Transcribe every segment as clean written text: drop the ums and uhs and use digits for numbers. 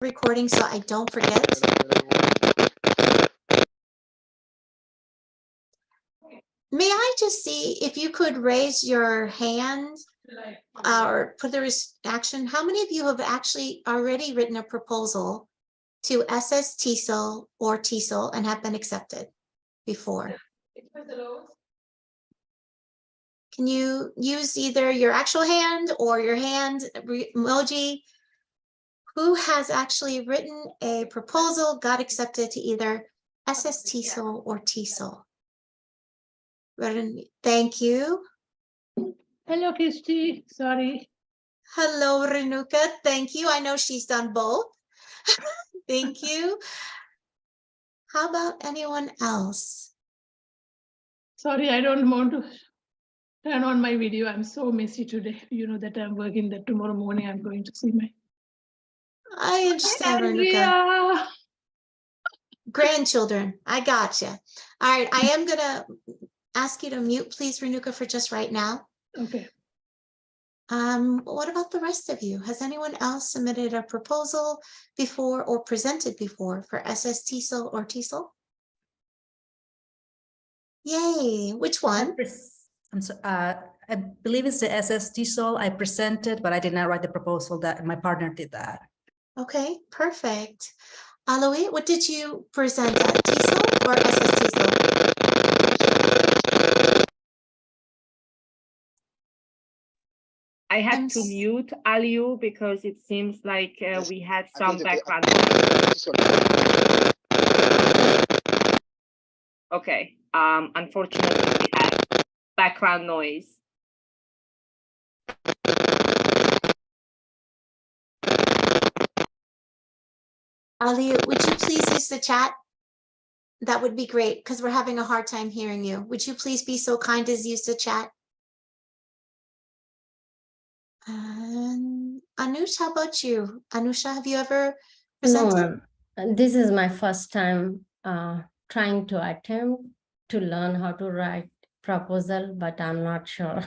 recording so I don't forget. May I just see if you could raise your hand or put the action? How many of you have actually already written a proposal to SSTESOL or TESOL and have been accepted before? Can you use either your actual hand or your hand emoji? Who has actually written a proposal, got accepted to either SSTESOL or TESOL? Thank you. Hello, Christy. Sorry. Hello, Renuka. Thank you. I know she's done both. Thank you. How about anyone else? Sorry, I don't want to turn on my video. I'm so messy today. You know that I'm working, that tomorrow morning I'm going to see my I understand, Renuka. Grandchildren. I gotcha. All right. I am going to ask you to mute, please, Renuka, for just right now. Okay. What about the rest of you? Has anyone else submitted a proposal before or presented before for SSTESOL or TESOL? Yay! Which one? I believe it's the SSTESOL. I presented, but I did not write the proposal. That my partner did that. Okay, perfect. Aloy, what did you present at TESOL or SSTESOL? I had to mute Aliu because it seems like we had some background. Okay. Unfortunately, we had background noise. Aliu, would you please use the chat? That would be great because we're having a hard time hearing you. Would you please be so kind as use the chat? Anush, how about you? Anusha, have you ever presented? No, this is my first time trying to attempt to learn how to write proposal, but I'm not sure.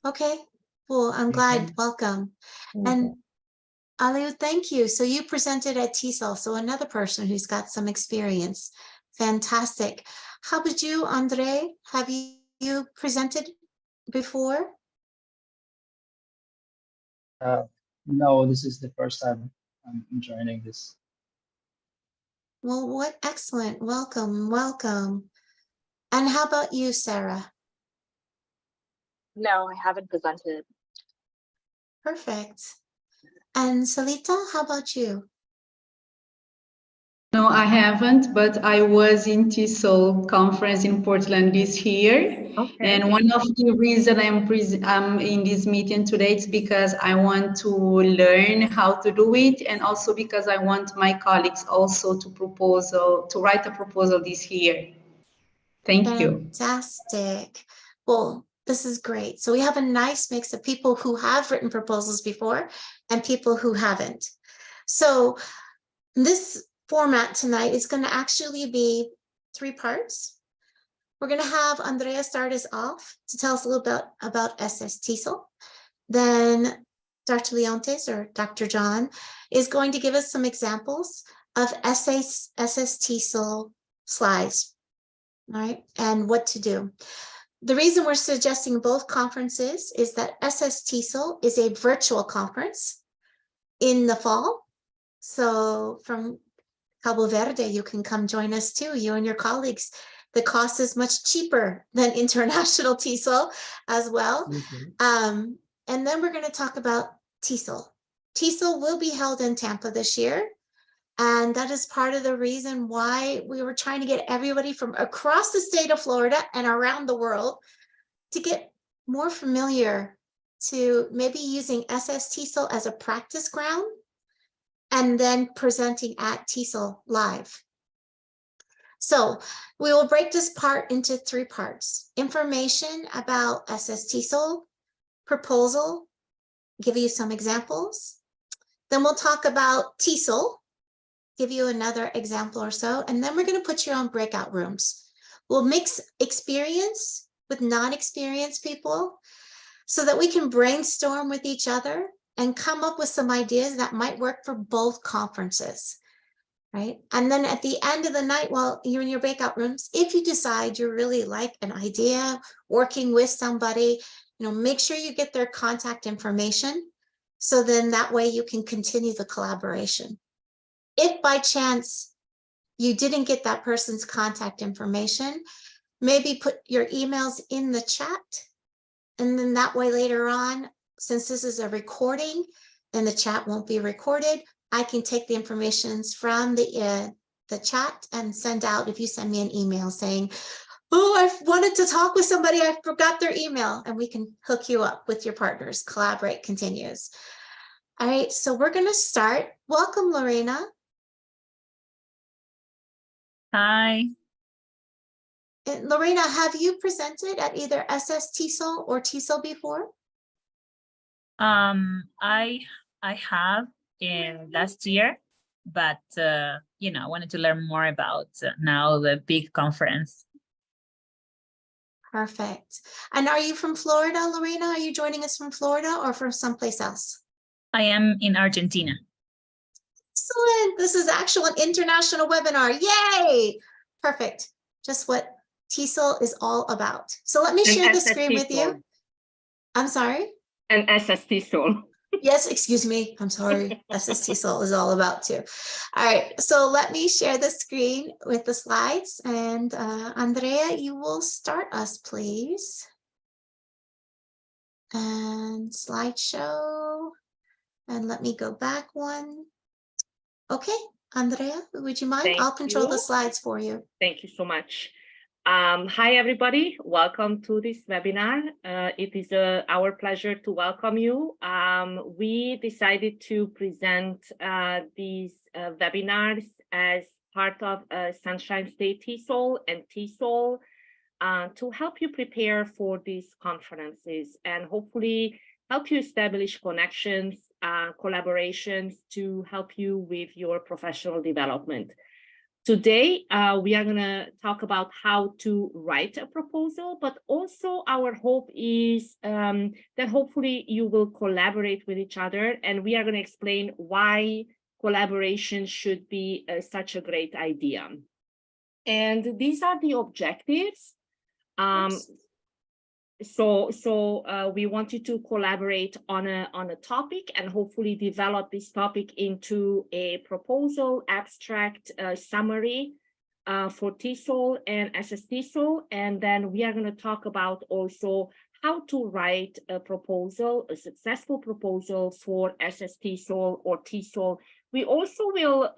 Okay, well, I'm glad. Welcome. And Aliu, thank you. So you presented at TESOL, so another person who's got some experience. Fantastic. How about you, Andre? Have you presented before? No, this is the first time I'm joining this. Well, what excellent. Welcome, welcome. And how about you, Sarah? No, I haven't presented. Perfect. And Salita, how about you? No, I haven't, but I was in TESOL conference in Portland this year. Okay. And one of the reasons I'm in this meeting today is because I want to learn how to do it, and also because I want my colleagues also to write a proposal this year. Thank you. Fantastic. Well, this is great. So we have a nice mix of people who have written proposals before and people who haven't. So this format tonight is going to actually be 3 parts. We're going to have Andrea start us off to tell us a little bit about SSTESOL. Then Dr. Leontes, or Dr. John, is going to give us some examples of SSTESOL slides, all right, and what to do. The reason we're suggesting both conferences is that SSTESOL is a virtual conference in the fall. So from Cabo Verde, you can come join us too, you and your colleagues. The cost is much cheaper than international TESOL as well. And then we're going to talk about TESOL. TESOL will be held in Tampa this year. And that is part of the reason why we were trying to get everybody from across the state of Florida and around the world to get more familiar to maybe using SSTESOL as a practice ground and then presenting at TESOL live. So we will break this part into 3 parts. Information about SSTESOL, proposal, give you some examples. Then we'll talk about TESOL, give you another example or so, and then we're going to put you on breakout rooms. We'll mix experience with non-experienced people so that we can brainstorm with each other and come up with some ideas that might work for both conferences. Right. And then at the end of the night, while you're in your breakout rooms, if you decide you really like an idea, working with somebody, make sure you get their contact information. So then that way you can continue the collaboration. If by chance you didn't get that person's contact information, maybe put your emails in the chat. And then that way later on, since this is a recording and the chat won't be recorded, I can take the information from the chat and send out, if you send me an email saying, oh, I wanted to talk with somebody, I forgot their email, and we can hook you up with your partners. Collaborate continues. All right, so we're going to start. Welcome, Lorena. Hi. And Lorena, have you presented at either SSTESOL or TESOL before? I have in last year, but I wanted to learn more about now the big conference. Perfect. And are you from Florida, Lorena? Are you joining us from Florida or from someplace else? I am in Argentina. Excellent. This is actually an international webinar. Yay! Perfect. Just what TESOL is all about. So let me share the screen with you. I'm sorry? And SSTESOL. Yes, excuse me. I'm sorry. SSTESOL is all about too. All right. So let me share the screen with the slides. And Andrea, you will start us, please. And slideshow. And let me go back one. Okay, Andrea, would you mind? I'll control the slides for you. Thank you so much. Hi, everybody. Welcome to this webinar. It is our pleasure to welcome you. We decided to present these webinars as part of Sunshine State TESOL and TESOL to help you prepare for these conferences and hopefully help you establish connections, collaborations to help you with your professional development. Today, we are going to talk about how to write a proposal, but also our hope is that hopefully you will collaborate with each other, and we are going to explain why collaboration should be such a great idea. And these are the objectives. So we want you to collaborate on a topic and hopefully develop this topic into a proposal, abstract, summary for TESOL and SSTESOL. And then we are going to talk about also how to write a proposal, a successful proposal for SSTESOL or TESOL. We also will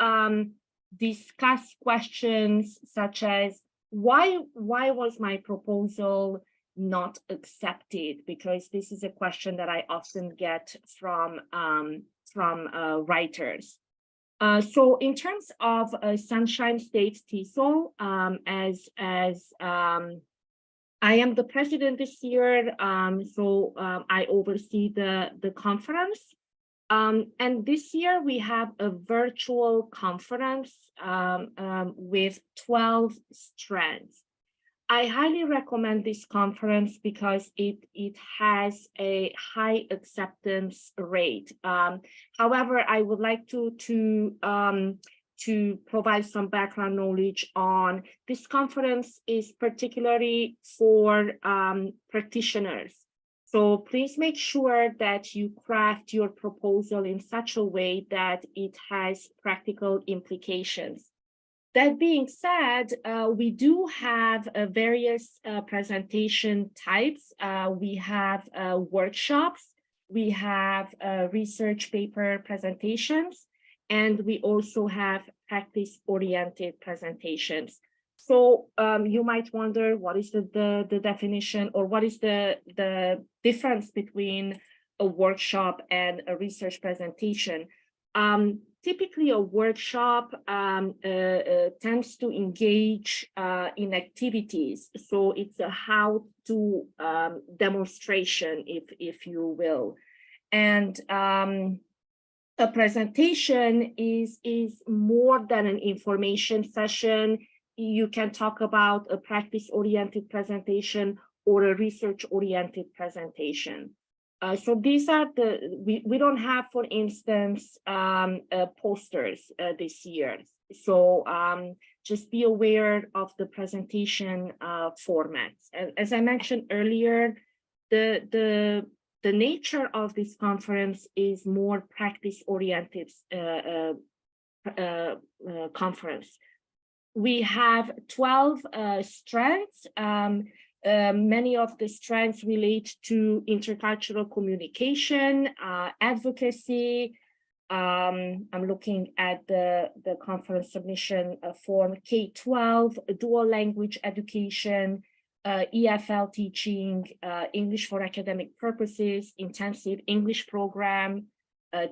discuss questions such as why was my proposal not accepted, because this is a question that I often get from writers. So in terms of Sunshine State TESOL, as I am the president this year, so I oversee the conference. And this year we have a virtual conference with 12 strands. I highly recommend this conference because it has a high acceptance rate. However, I would like to provide some background knowledge on this conference is particularly for practitioners. So please make sure that you craft your proposal in such a way that it has practical implications. That being said, we do have various presentation types. We have workshops, we have research paper presentations, and we also have practice-oriented presentations. So you might wonder, what is the definition, or what is the difference between a workshop and a research presentation? Typically, a workshop tends to engage in activities. So it's a how-to demonstration, if you will. And a presentation is more than an information session. You can talk about a practice-oriented presentation or a research-oriented presentation. So these are we don't have, for instance, posters this year. So just be aware of the presentation formats. As I mentioned earlier, the nature of this conference is more practice-oriented conference. We have 12 strands. Many of the strands relate to intercultural communication, advocacy. I'm looking at the conference submission form, K-12, dual language education, EFL teaching, English for academic purposes, intensive English program.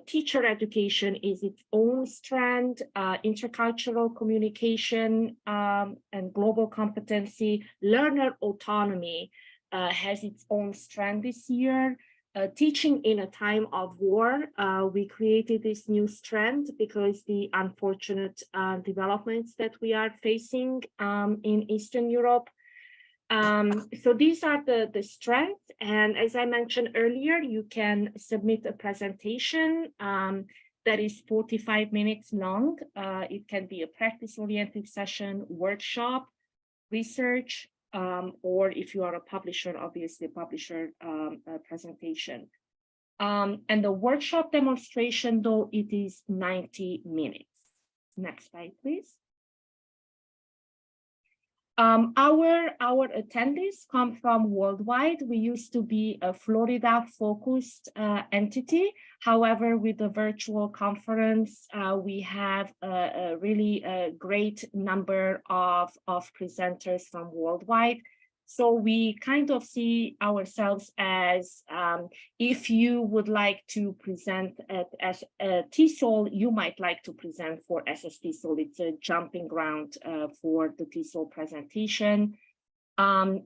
Teacher education is its own strand, intercultural communication and global competency. Learner autonomy has its own strand this year. Teaching in a time of war, we created this new strand because the unfortunate developments that we are facing in Eastern Europe. So these are the strengths, and as I mentioned earlier, you can submit a presentation that is 45 minutes long. It can be a practice-oriented session, workshop, research, or if you are a publisher, obviously a publisher presentation. And the workshop demonstration, though, it is 90 minutes. Next slide, please. Our attendees come from worldwide. We used to be a Florida-focused entity. However, with the virtual conference, we have a really great number of presenters from worldwide. So we kind of see ourselves as, if you would like to present at TESOL, you might like to present for SSTESOL. It's a jumping ground for the TESOL presentation. And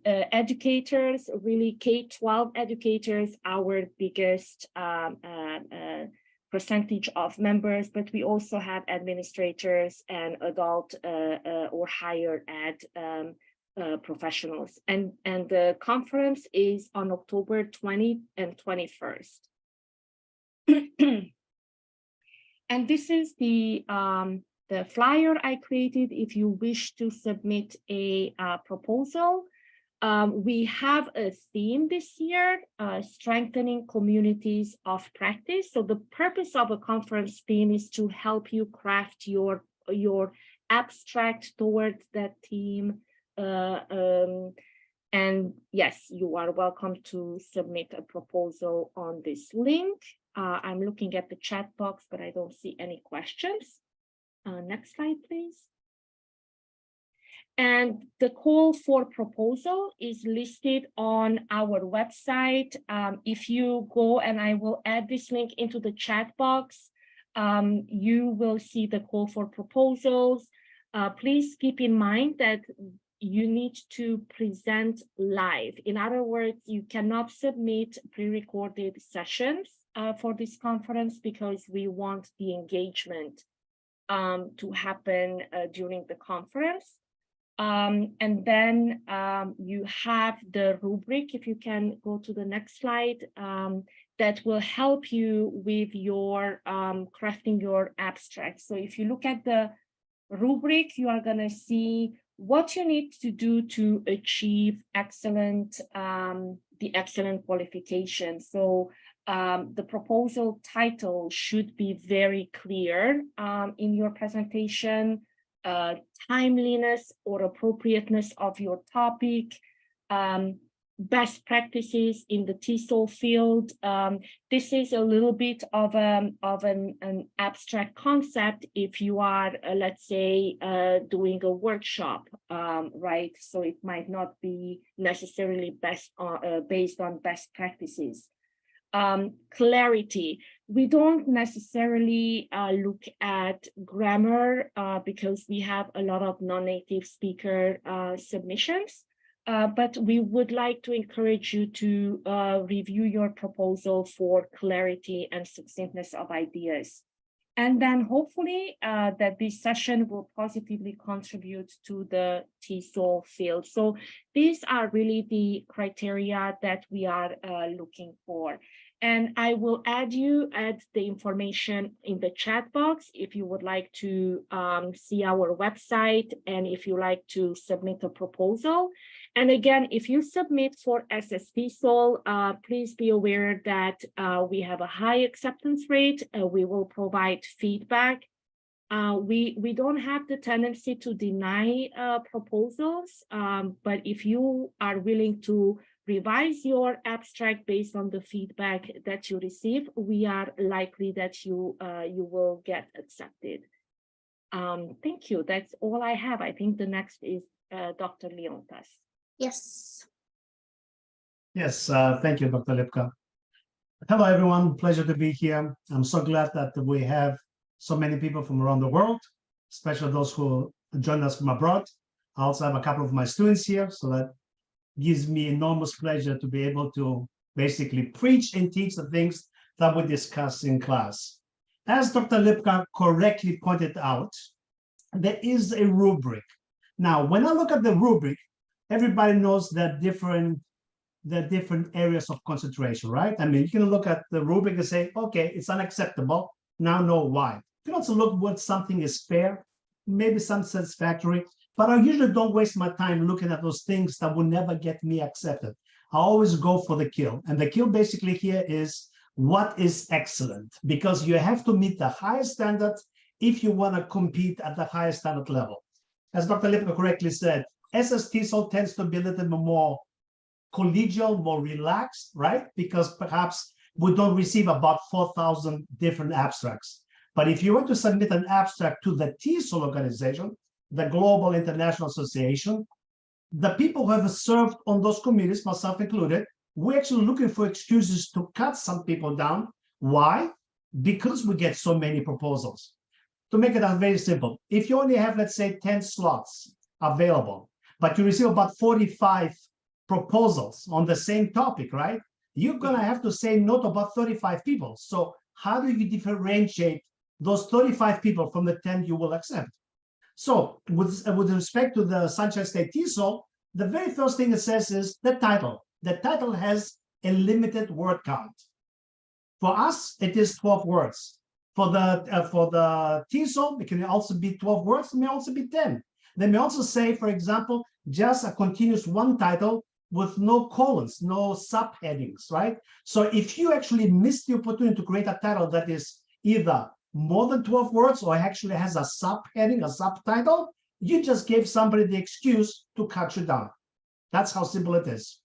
educators, really K-12 educators, our biggest percentage of members, but we also have administrators and adult or higher ed professionals, and the conference is on October 20th and 21st. And this is the flyer I created. If you wish to submit a proposal, we have a theme this year, strengthening communities of practice. So the purpose of a conference theme is to help you craft your abstract towards that theme. And yes, you are welcome to submit a proposal on this link. I'm looking at the chat box, but I don't see any questions. Next slide, please. And the call for proposal is listed on our website. If you go, and I will add this link into the chat box, you will see the call for proposals. Please keep in mind that you need to present live. In other words, you cannot submit pre-recorded sessions for this conference because we want the engagement to happen during the conference. And then you have the rubric, if you can go to the next slide, that will help you with your crafting your abstract. So if you look at the rubric, you are going to see what you need to do to achieve excellent, the excellent qualification. So the proposal title should be very clear in your presentation, timeliness or appropriateness of your topic, best practices in the TESOL field. This is a little bit of an abstract concept if you are, let's say, doing a workshop, right? So it might not be necessarily based on best practices. Clarity. We don't necessarily look at grammar because we have a lot of non-native speaker submissions. But we would like to encourage you to review your proposal for clarity and succinctness of ideas. And then hopefully that this session will positively contribute to the TESOL field. So these are really the criteria that we are looking for. And I will add the information in the chat box if you would like to see our website and if you like to submit a proposal. And again, if you submit for SSTESOL, please be aware that we have a high acceptance rate. We will provide feedback. We don't have the tendency to deny proposals, but if you are willing to revise your abstract based on the feedback that you receive, we are likely that you will get accepted. Thank you. That's all I have. I think the next is Dr. Leontas. Yes. Yes, thank you, Dr. Lipka. Hello, everyone. Pleasure to be here. I'm so glad that we have so many people from around the world, especially those who join us from abroad. I also have a couple of my students here, so that gives me enormous pleasure to be able to basically preach and teach the things that we discuss in class. As Dr. Lipka correctly pointed out, there is a rubric. Now, when I look at the rubric, everybody knows that different areas of concentration, right? I mean, you can look at the rubric and say, okay, it's unacceptable. Now know why. You can also look what something is fair, maybe some satisfactory, but I usually don't waste my time looking at those things that will never get me accepted. I always go for the kill. And the kill basically here is what is excellent, because you have to meet the highest standards if you want to compete at the highest standard level. As Dr. Lipka correctly said, SSTESOL tends to be a little bit more collegial, more relaxed, right? Because perhaps we don't receive about 4,000 different abstracts. But if you want to submit an abstract to the TESOL organization, the Global International Association, the people who have served on those committees, myself included, we're actually looking for excuses to cut some people down. Why? Because we get so many proposals. To make it very simple, if you only have, let's say, 10 slots available, but you receive about 45 proposals on the same topic, right? You're going to have to say no to about 35 people. So how do you differentiate those 35 people from the 10 you will accept? So with respect to the Sunshine State TESOL, the very first thing it says is the title. The title has a limited word count. For us, it is 12 words. For the TESOL, it can also be 12 words, it may also be 10. They may also say, for example, just a continuous one title with no colons, no subheadings, right? So if you actually miss the opportunity to create a title that is either more than 12 words or actually has a subheading, a subtitle, you just gave somebody the excuse to cut you down. That's how simple it is.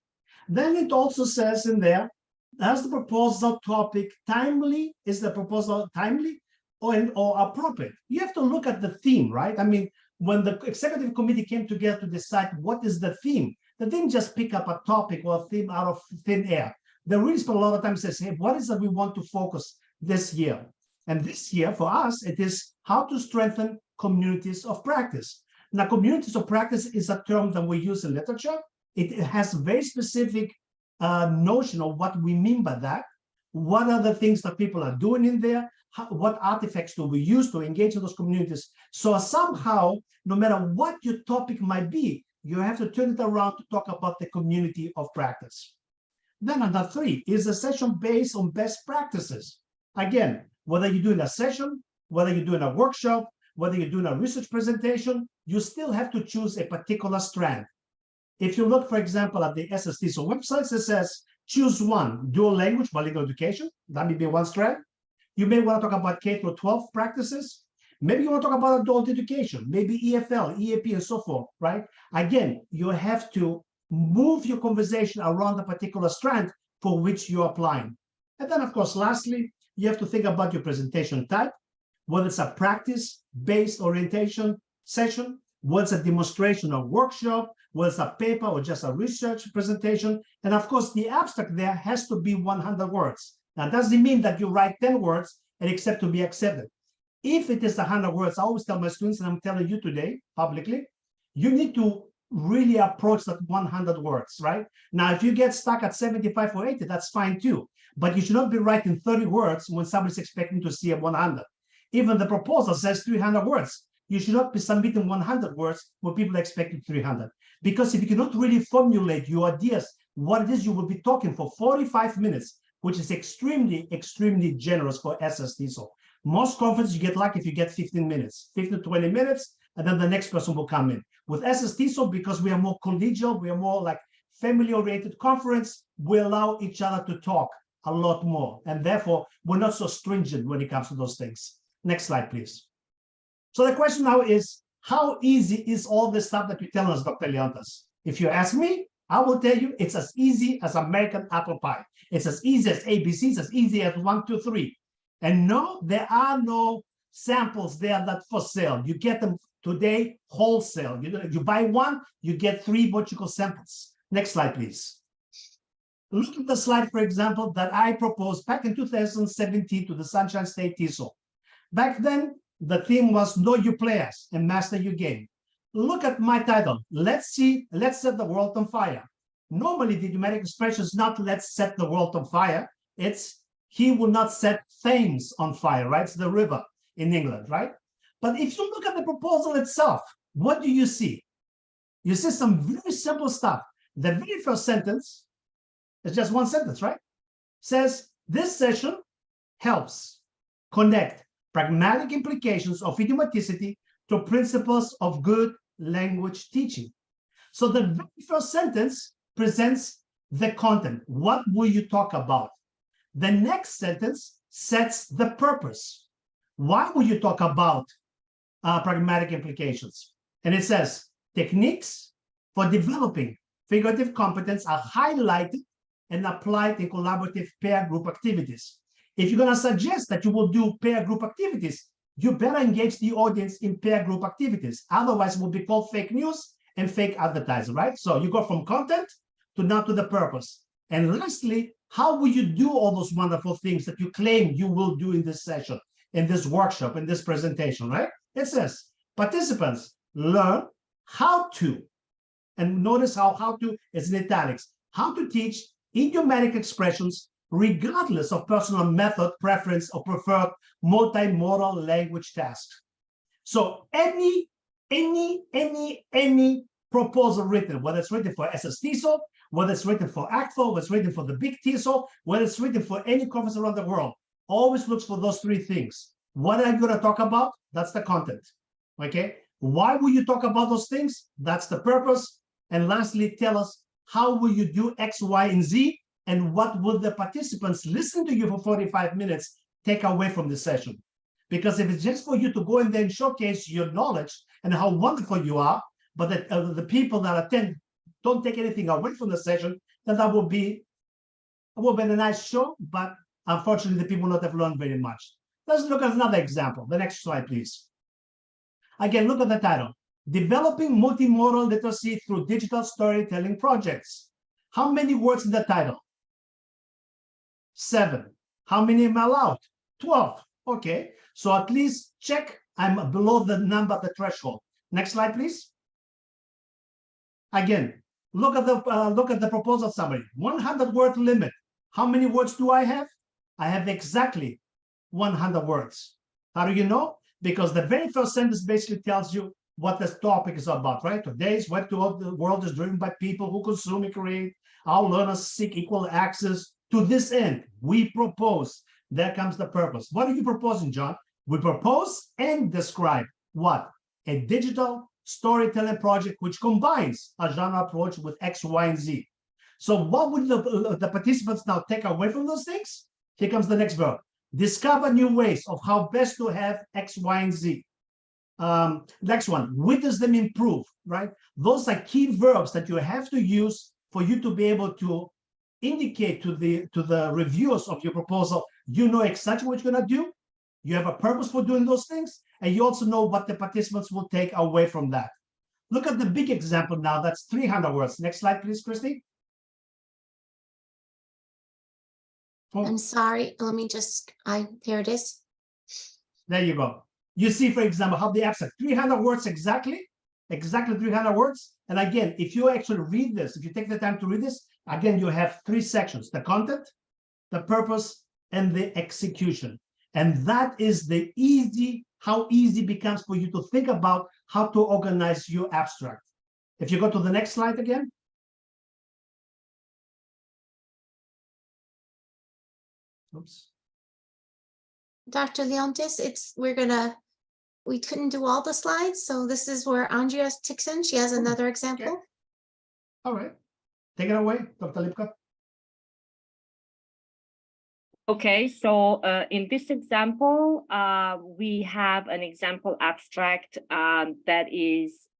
Then it also says in there, has the proposal topic timely? Is the proposal timely or appropriate? You have to look at the theme, right? I mean, when the executive committee came together to decide what is the theme, they didn't just pick up a topic or a theme out of thin air. They really spent a lot of time saying, hey, what is it we want to focus this year? And this year for us, it is how to strengthen communities of practice. Now, communities of practice is a term that we use in literature. It has very specific notion of what we mean by that. What are the things that people are doing in there? What artifacts do we use to engage in those communities? So somehow, no matter what your topic might be, you have to turn it around to talk about the community of practice. Then number 3 is a session based on best practices. Again, whether you're doing a session, whether you're doing a workshop, whether you're doing a research presentation, you still have to choose a particular strand. If you look, for example, at the SSTESOL website, it says, choose one, dual language, bilingual education. That may be one strand. You may want to talk about K-12 practices. Maybe you want to talk about adult education, maybe EFL, EAP, and so forth, right? Again, you have to move your conversation around a particular strand for which you're applying. And then, of course, lastly, you have to think about your presentation type, whether it's a practice-based orientation session, whether it's a demonstration or workshop, whether it's a paper or just a research presentation. And of course, the abstract there has to be 100 words. Now, that doesn't mean that you write 10 words and expect to be accepted. If it is 100 words, I always tell my students, and I'm telling you today publicly, you need to really approach that 100 words, right? Now, if you get stuck at 75 or 80, that's fine too. But you should not be writing 30 words when somebody's expecting to see a 100. Even the proposal says 300 words. You should not be submitting 100 words when people expect 300. Because if you cannot really formulate your ideas, what it is you will be talking for 45 minutes, which is extremely, extremely generous for SSTESOL. Most conferences, you get lucky if you get 15 minutes, 15 to 20 minutes, and then the next person will come in. With SSTESOL, because we are more collegial, we are more like family-oriented conference, we allow each other to talk a lot more. And therefore, we're not so stringent when it comes to those things. Next slide, please. So the question now is, how easy is all this stuff that you're telling us, Dr. Leontas? If you ask me, I will tell you it's as easy as American apple pie. It's as easy as ABC, it's as easy as 1, 2, 3. And no, there are no samples there that for sale. You get them today wholesale. You buy one, you get 3 what you call samples. Next slide, please. Look at the slide, for example, that I proposed back in 2017 to the Sunshine State TESOL. Back then, the theme was Know Your Players and Master Your Game. Look at my title. Let's set the world on fire. Normally, the idiomatic expression is not let's set the world on fire. It's he will not set Thames on fire, right? It's the river in England, right? But if you look at the proposal itself, what do you see? You see some very simple stuff. The very first sentence is just one sentence, right? Says, this session helps connect pragmatic implications of idiomaticity to principles of good language teaching. So the very first sentence presents the content. What will you talk about? The next sentence sets the purpose. Why will you talk about pragmatic implications? And it says, techniques for developing figurative competence are highlighted and applied in collaborative pair group activities. If you're going to suggest that you will do pair group activities, you better engage the audience in pair group activities. Otherwise, it will be called fake news and fake advertising, right? So you go from content to now to the purpose. And lastly, how will you do all those wonderful things that you claim you will do in this session, in this workshop, in this presentation, right? It says, participants learn how to, and notice how to is in italics, how to teach idiomatic expressions regardless of personal method, preference, or preferred multimodal language task. So any proposal written, whether it's written for SSTESOL, whether it's written for ACTFL, whether it's written for the big TESOL, whether it's written for any conference around the world, always looks for those 3 things. What are you going to talk about? That's the content, okay? Why will you talk about those things? That's the purpose. And lastly, tell us, how will you do X, Y, and Z? And what will the participants listen to you for 45 minutes take away from the session? Because if it's just for you to go in there and showcase your knowledge and how wonderful you are, but that the people that attend don't take anything away from the session, then that will be a nice show, but unfortunately, the people will not have learned very much. Let's look at another example. The next slide, please. Again, look at the title. Developing multimodal literacy through digital storytelling projects. How many words in the title? 7. How many am I allowed? 12. Okay, so at least check I'm below the number, the threshold. Next slide, please. Again, look at the proposal summary. 100-word limit. How many words do I have? I have exactly 100 words. How do you know? Because the very first sentence basically tells you what this topic is about, right? Today's web to the world is driven by people who consume and create. Our learners seek equal access. To this end, we propose. There comes the purpose. What are you proposing, John? We propose and describe what? A digital storytelling project which combines a genre approach with X, Y, and Z. So what would the participants now take away from those things? Here comes the next verb. Discover new ways of how best to have X, Y, and Z. Next one, witness them improve, right? Those are key verbs that you have to use for you to be able to indicate to the reviewers of your proposal, you know exactly what you're going to do, you have a purpose for doing those things, and you also know what the participants will take away from that. Look at the big example now, that's 300 words. Next slide, please, Christy. Oh. I'm sorry, let me just, here it is. There you go. You see, for example, how the abstract, 300 words exactly 300 words. And again, if you actually read this, if you take the time to read this, again, you have 3 sections, the content, the purpose, and the execution. And that is how easy it becomes for you to think about how to organize your abstract. If you go to the next slide again. Oops. Dr. Leontis, we couldn't do all the slides, so this is where Andrea ticks in. She has another example. Okay. All right. Take it away, Dr. Lipka. Okay, so in this example, we have an example abstract that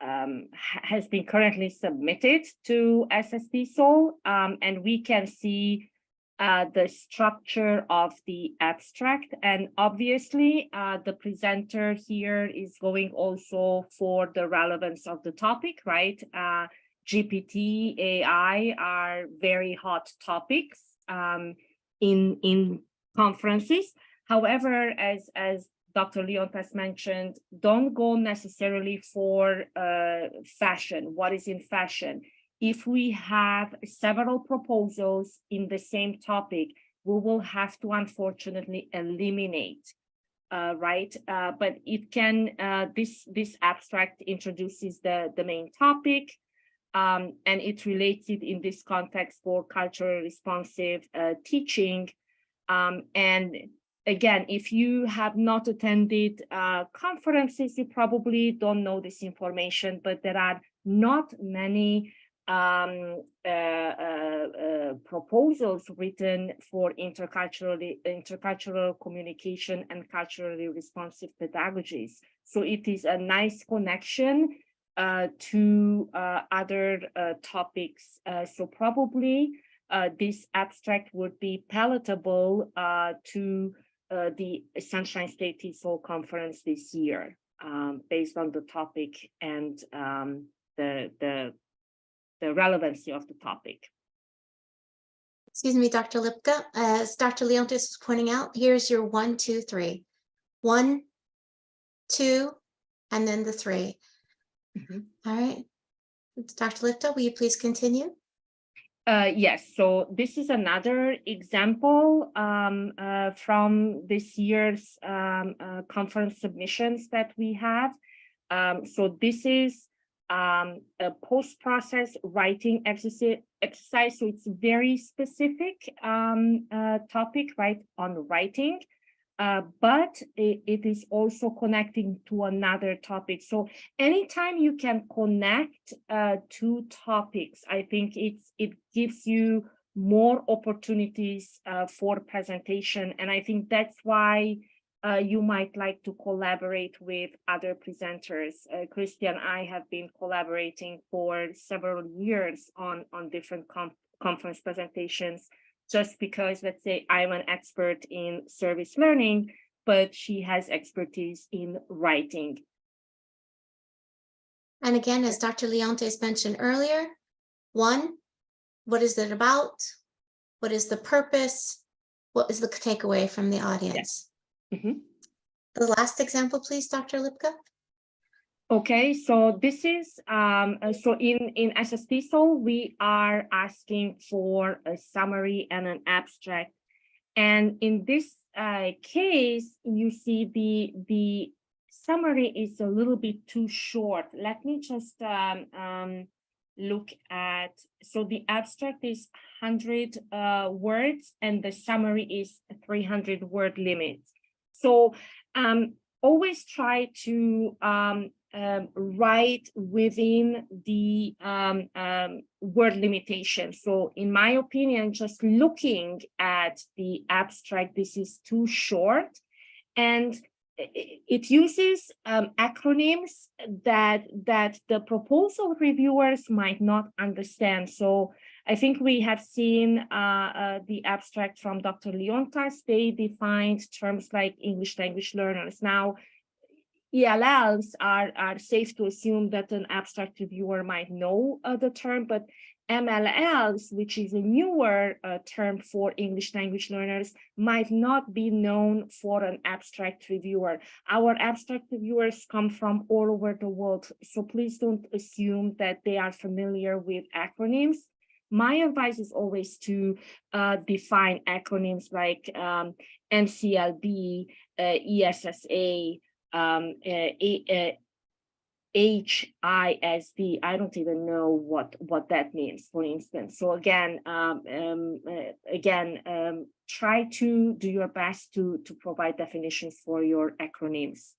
has been currently submitted to SSTESOL, and we can see the structure of the abstract. And obviously, the presenter here is going also for the relevance of the topic, right? GPT, AI are very hot topics in conferences. However, as Dr. Leontas mentioned, don't go necessarily for fashion. What is in fashion? If we have several proposals in the same topic, we will have to unfortunately eliminate, right? But it can, this abstract introduces the main topic, and it relates it in this context for culturally responsive teaching. And again, if you have not attended conferences, you probably don't know this information, but there are not many proposals written for intercultural communication and culturally responsive pedagogies. So it is a nice connection to other topics. So probably this abstract would be palatable to the Sunshine State TESOL conference this year, based on the topic and the relevancy of the topic. Excuse me, Dr. Lipka. As Dr. Leontis was pointing out, here's your 1, 2, 3. 1, 2, and then the 3. All right. Dr. Lipka, will you please continue? Yes, so this is another example from this year's conference submissions that we have. So this is a post-process writing exercise. So it's a very specific topic, right, on writing. But it is also connecting to another topic. So anytime you can connect two topics, I think it gives you more opportunities for presentation. And I think that's why you might like to collaborate with other presenters. Christy and I have been collaborating for several years on different conference presentations, just because, let's say, I'm an expert in service learning, but she has expertise in writing. And again, as Dr. Leontis mentioned earlier, 1, what is it about? What is the purpose? What is the takeaway from the audience? Yes. The last example, please, Dr. Lipka. Okay, so this is, so in SSTESOL, we are asking for a summary and an abstract. And in this case, you see the summary is a little bit too short. Let me just look at, so the abstract is 100 words and the summary is 300 word limit. So always try to write within the word limitation. So in my opinion, just looking at the abstract, this is too short, and it uses acronyms that the proposal reviewers might not understand. So I think we have seen the abstract from Dr. Leontas. They defined terms like English language learners. Now, ELLs are safe to assume that an abstract reviewer might know the term, but MLLs, which is a newer term for English language learners, might not be known for an abstract reviewer. Our abstract reviewers come from all over the world, so please don't assume that they are familiar with acronyms. My advice is always to define acronyms like NCLB ESSA, HISD. I don't even know what that means, for instance. So again, try to do your best to provide definitions for your acronyms.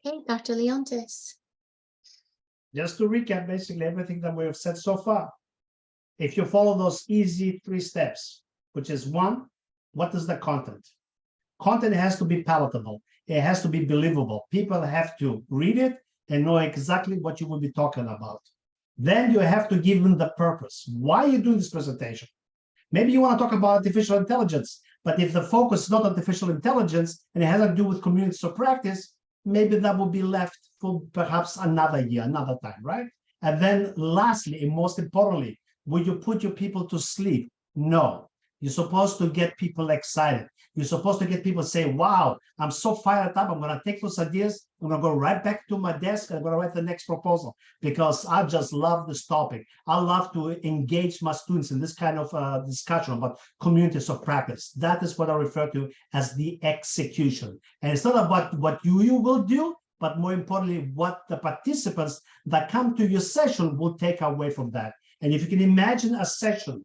Okay, Dr. Leontis. Just to recap, basically everything that we have said so far. If you follow those easy 3 steps, which is 1, what is the content? Content has to be palatable. It has to be believable. People have to read it and know exactly what you will be talking about. Then you have to give them the purpose. Why are you doing this presentation? Maybe you want to talk about artificial intelligence, but if the focus is not artificial intelligence and it has to do with communities of practice, maybe that will be left for perhaps another year, another time, right? And then lastly, and most importantly, will you put your people to sleep? No. You're supposed to get people excited. You're supposed to get people say, wow, I'm so fired up. I'm going to take those ideas. I'm going to go right back to my desk and I'm going to write the next proposal because I just love this topic. I love to engage my students in this kind of discussion about communities of practice. That is what I refer to as the execution. And it's not about what you will do, but more importantly, what the participants that come to your session will take away from that. And if you can imagine a session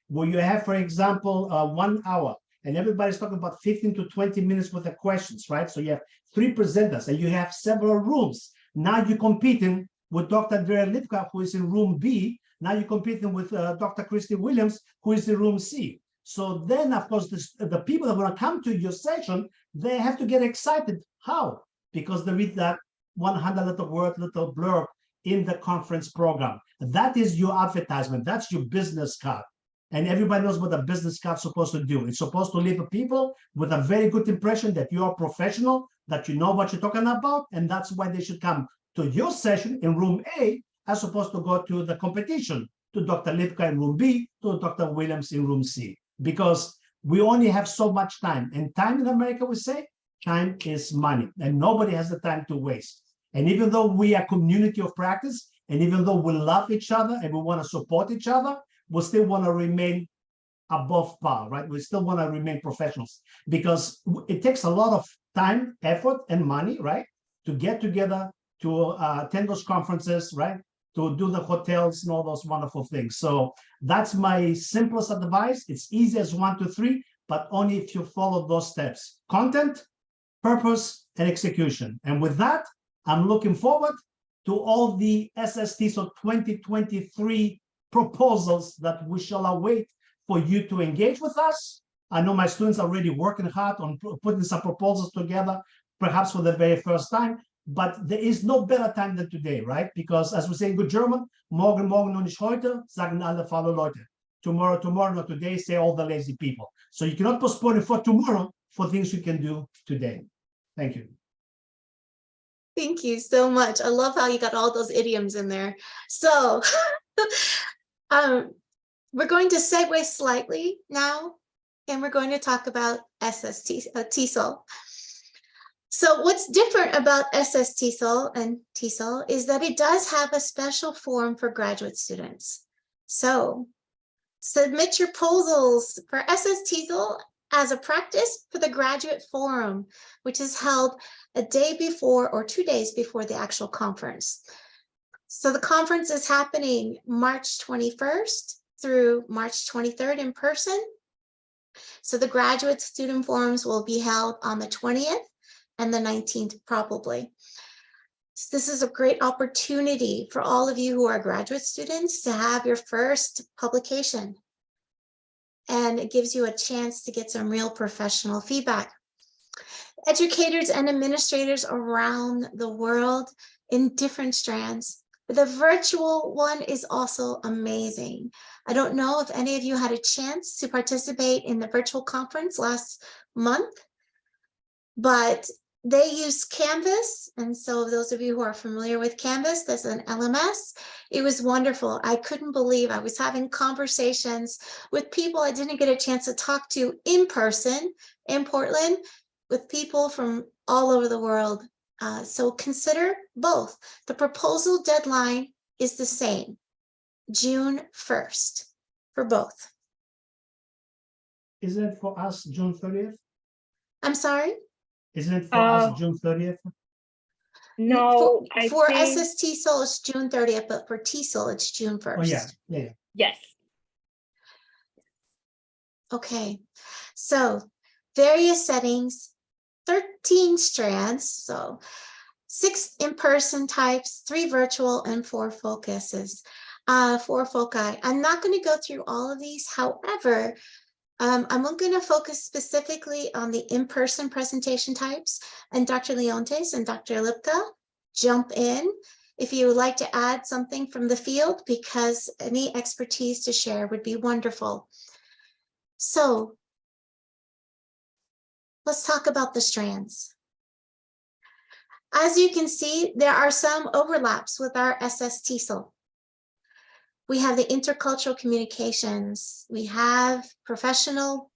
where you have, for example, 1 hour, and everybody's talking about 15 to 20 minutes with the questions, right? So you have 3 presenters and you have several rooms. Now you're competing with Dr. Andrea Lipka, who is in room B. Now you're competing with Dr. Christy Williams, who is in room C. So then, of course, the people that are going to come to your session, they have to get excited. How? Because they read that 100 little word, little blurb in the conference program. That is your advertisement. That's your business card. And everybody knows what a business card is supposed to do. It's supposed to leave people with a very good impression that you are professional, that you know what you're talking about, and that's why they should come to your session in room A as opposed to go to the competition, to Dr. Lipka in room B, to Dr. Williams in room C. Because we only have so much time. And time in America, we say, time is money. And nobody has the time to waste. And even though we are a community of practice, and even though we love each other and we want to support each other, we still want to remain above par, right? We still want to remain professionals because it takes a lot of time, effort, and money, right? To get together, to attend those conferences, right? To do the hotels and all those wonderful things. So that's my simplest advice. It's easy as 1, 2, 3, but only if you follow those steps: content, purpose, and execution. And with that, I'm looking forward to all the SSTESOL 2023 proposals that we shall await for you to engage with us. I know my students are already working hard on putting some proposals together, perhaps for the very first time, but there is no better time than today, right? Because as we say in good German, morgen, morgen noch nicht heute, sagen alle faule Leute. Tomorrow, tomorrow, not today, say all the lazy people. So you cannot postpone it for tomorrow for things you can do today. Thank you. Thank you so much. I love how you got all those idioms in there. So we're going to segue slightly now, and we're going to talk about SSTESOL. So what's different about SSTESOL and TESOL is that it does have a special form for graduate students. So submit your proposals for SSTESOL as a practice for the graduate forum, which is held a day before or 2 days before the actual conference. So the conference is happening March 21st through March 23rd in person. So the graduate student forums will be held on the 20th and the 19th probably. So this is a great opportunity for all of you who are graduate students to have your first publication. And it gives you a chance to get some real professional feedback. Educators and administrators around the world in different strands. The virtual one is also amazing. I don't know if any of you had a chance to participate in the virtual conference last month, but they use Canvas. And so those of you who are familiar with Canvas, that's an LMS. It was wonderful. I couldn't believe I was having conversations with people I didn't get a chance to talk to in person in Portland, with people from all over the world. So consider both. The proposal deadline is the same, June 1st for both. Isn't it for us June 30th? I'm sorry? Isn't it for us June 30th? No, I For think, SSTESOL, it's June 30th, but for TESOL, it's June 1st. Oh, yeah, yeah. yes. Okay, so various settings, 13 strands, so 6 in-person types, 3 virtual, and 4 focuses, 4 foci. I'm not going to go through all of these. However, I'm going to focus specifically on the in-person presentation types, and Dr. Leontes and Dr. Lipka, jump in if you would like to add something from the field, because any expertise to share would be wonderful. So let's talk about the strands. As you can see, there are some overlaps with our SSTESOL. We have the intercultural communications. We have professional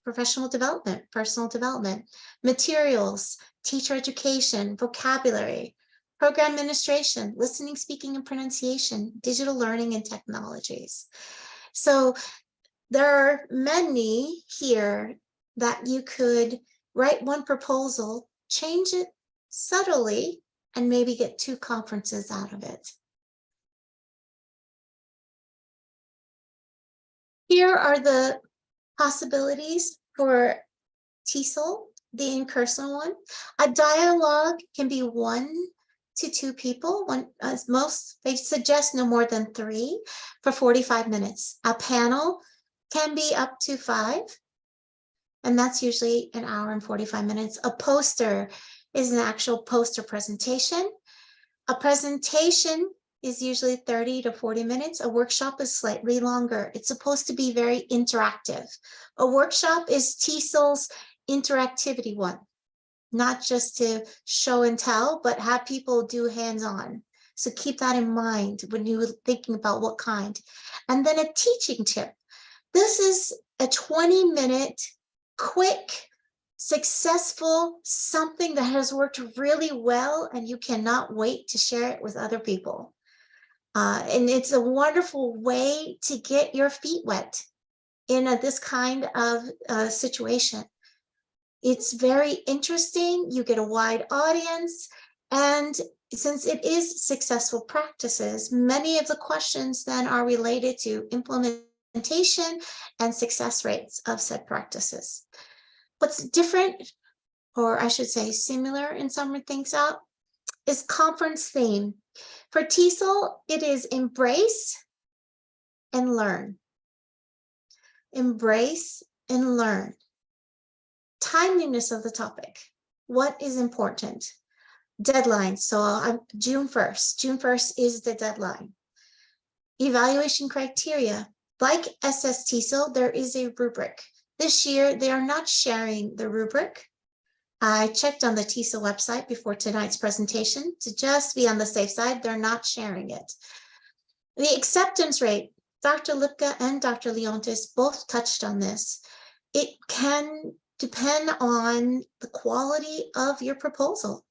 development, personal development, materials, teacher education, vocabulary, program administration, listening, speaking, and pronunciation, digital learning, and technologies. So there are many here that you could write one proposal, change it subtly, and maybe get 2 conferences out of it. Here are the possibilities for TESOL, the in-person one. A dialogue can be 1 to 2 people. As most, they suggest no more than 3 for 45 minutes. A panel can be up to 5, and that's usually an hour and 45 minutes. A poster is an actual poster presentation. A presentation is usually 30 to 40 minutes. A workshop is slightly longer. It's supposed to be very interactive. A workshop is TESOL's interactivity one, not just to show and tell, but have people do hands-on. So keep that in mind when you're thinking about what kind. And then a teaching tip. This is a 20-minute, quick, successful, something that has worked really well, and you cannot wait to share it with other people. And it's a wonderful way to get your feet wet in this kind of situation. It's very interesting. You get a wide audience. And since it is successful practices, many of the questions then are related to implementation and success rates of said practices. What's different, or I should say similar in summing things out, is conference theme. For TESOL, it is embrace and learn. Embrace and learn. Timeliness of the topic. What is important? Deadline. So June 1st. June 1st is the deadline. Evaluation criteria. Like SSTESOL, there is a rubric. This year, they are not sharing the rubric. I checked on the TESOL website before tonight's presentation to just be on the safe side. They're not sharing it. The acceptance rate, Dr. Lipka and Dr. Leontes both touched on this. It can depend on the quality of your proposal.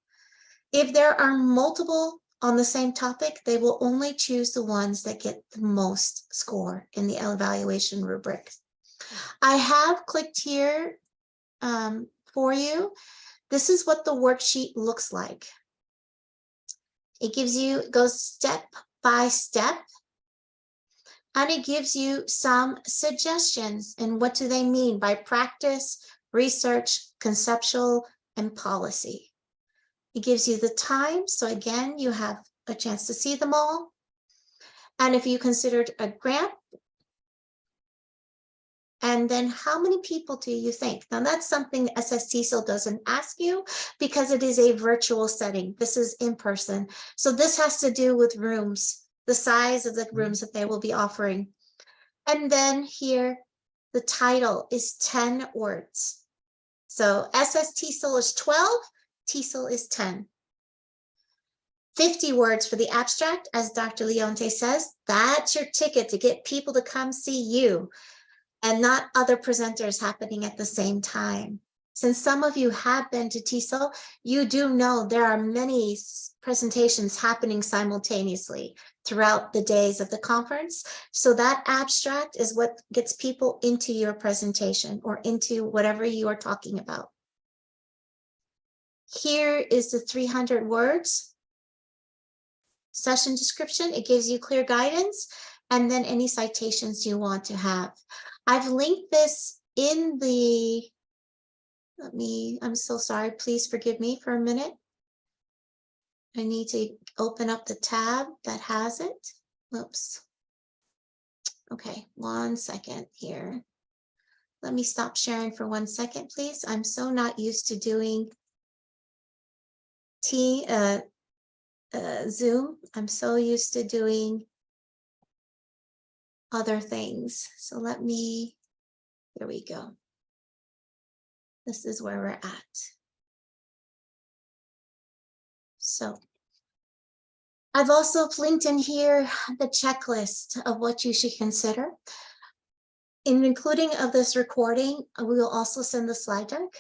If there are multiple on the same topic, they will only choose the ones that get the most score in the evaluation rubric. I have clicked here for you. This is what the worksheet looks like. It goes step by step, and it gives you some suggestions. And what do they mean by practice, research, conceptual, and policy? It gives you the time. So again, you have a chance to see them all. And if you considered a grant, and then how many people do you think? Now that's something SSTESOL doesn't ask you because it is a virtual setting. This is in person. So this has to do with rooms, the size of the rooms that they will be offering. And then here, the title is 10 words. So SSTESOL is 12, TESOL is 10. 50 words for the abstract, as Dr. Leonte says, that's your ticket to get people to come see you and not other presenters happening at the same time. Since some of you have been to TESOL, you do know there are many presentations happening simultaneously throughout the days of the conference. So that abstract is what gets people into your presentation or into whatever you are talking about. Here is the 300 words session description. It gives you clear guidance and then any citations you want to have. I've linked this in the, I'm so sorry, please forgive me for a minute. I need to open up the tab that has it. Oops. Okay, 1 second here. Let me stop sharing for 1 second, please. I'm so not used to doing Zoom. I'm so used to doing other things. So let me, here we go. This is where we're at. So I've also linked in here the checklist of what you should consider. In including of this recording, we will also send the slide deck,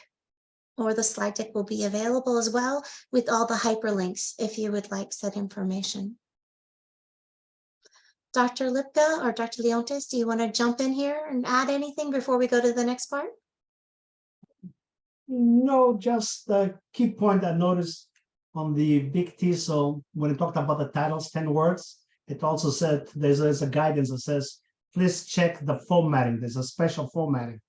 or the slide deck will be available as well with all the hyperlinks if you would like said information. Dr. Lipka or Dr. Leontes, do you want to jump in here and add anything before we go to the next part? No, just the key point I noticed on the big TESOL, when it talked about the titles, 10 words, it also said there's a guidance that says, please check the formatting. There's a special formatting,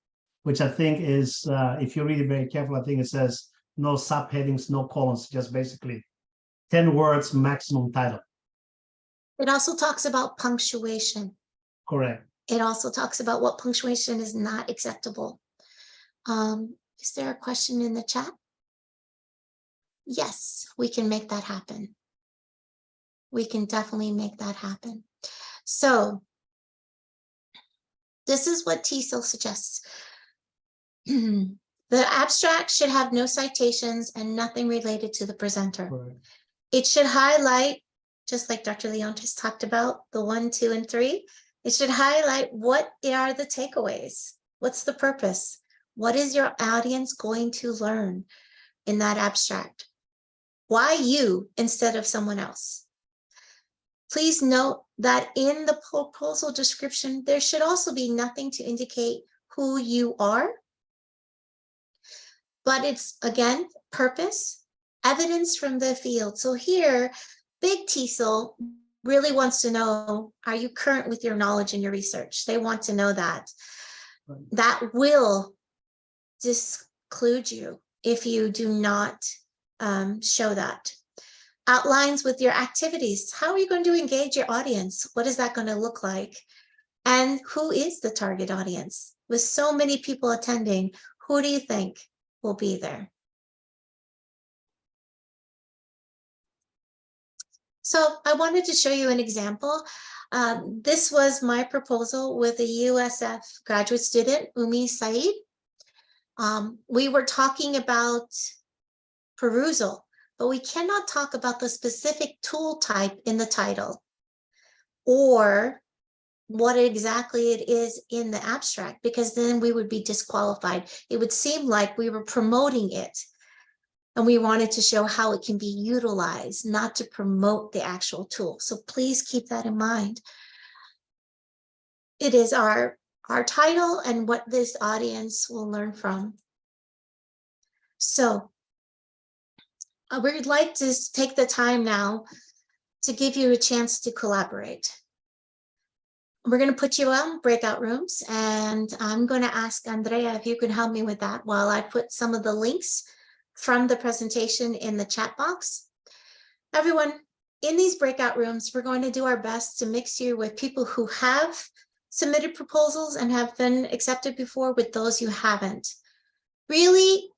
which I think is, if you read it very carefully, I think it says no subheadings, no colons, just basically 10 words maximum title. It also talks about punctuation. Correct. It also talks about what punctuation is not acceptable. Is there a question in the chat? Yes, we can make that happen. We can definitely make that happen. So this is what TESOL suggests. The abstract should have no citations and nothing related to the presenter. Correct. It should highlight, just like Dr. Leontes talked about, the 1, 2, and 3. It should highlight what are the takeaways. What's the purpose? What is your audience going to learn in that abstract? Why you instead of someone else? Please note that in the proposal description, there should also be nothing to indicate who you are. But it's, again, purpose, evidence from the field. So here, Big TESOL really wants to know, are you current with your knowledge and your research? They want to know that. Right. That will disclude you if you do not show that. Outlines with your activities. How are you going to engage your audience? What is that going to look like? And who is the target audience? With so many people attending, who do you think will be there? So I wanted to show you an example. This was my proposal with a USF graduate student, Umi Saeed. We were talking about perusal, but we cannot talk about the specific tool type in the title or what exactly it is in the abstract, because then we would be disqualified. It would seem like we were promoting it. And we wanted to show how it can be utilized, not to promote the actual tool. So please keep that in mind. It is our title and what this audience will learn from. So we'd like to take the time now to give you a chance to collaborate. We're going to put you on breakout rooms, and I'm going to ask Andrea if you can help me with that while I put some of the links from the presentation in the chat box. Everyone, in these breakout rooms, we're going to do our best to mix you with people who have submitted proposals and have been accepted before with those who haven't. Really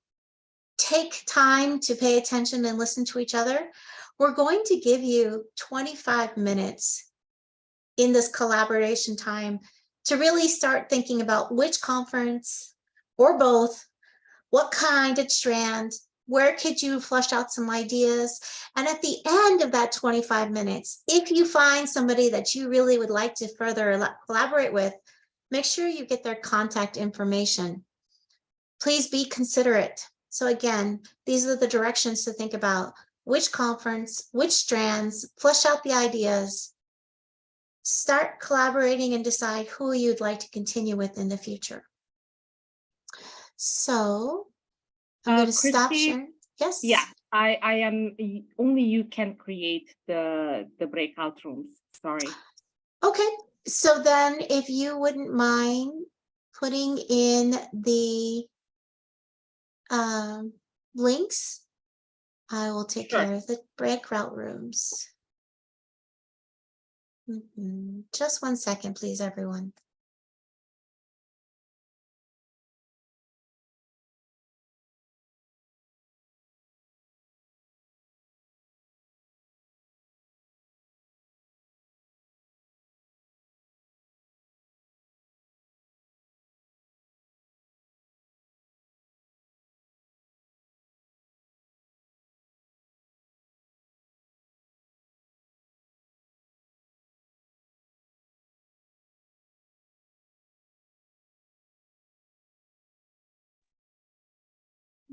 take time to pay attention and listen to each other. We're going to give you 25 minutes in this collaboration time to really start thinking about which conference or both, what kind of strand, where could you flush out some ideas? And at the end of that 25 minutes, if you find somebody that you really would like to further collaborate with, make sure you get their contact information. Please be considerate. So again, these are the directions to think about: which conference, which strands, flesh out the ideas, start collaborating and decide who you'd like to continue with in the future. So I'm going to stop Christy, sharing. Yes. Yeah, I am, only you can create the breakout rooms. Sorry. Okay. So then if you wouldn't mind putting in the links, I will take Sure. care of the breakout rooms. Just 1 second, please, everyone.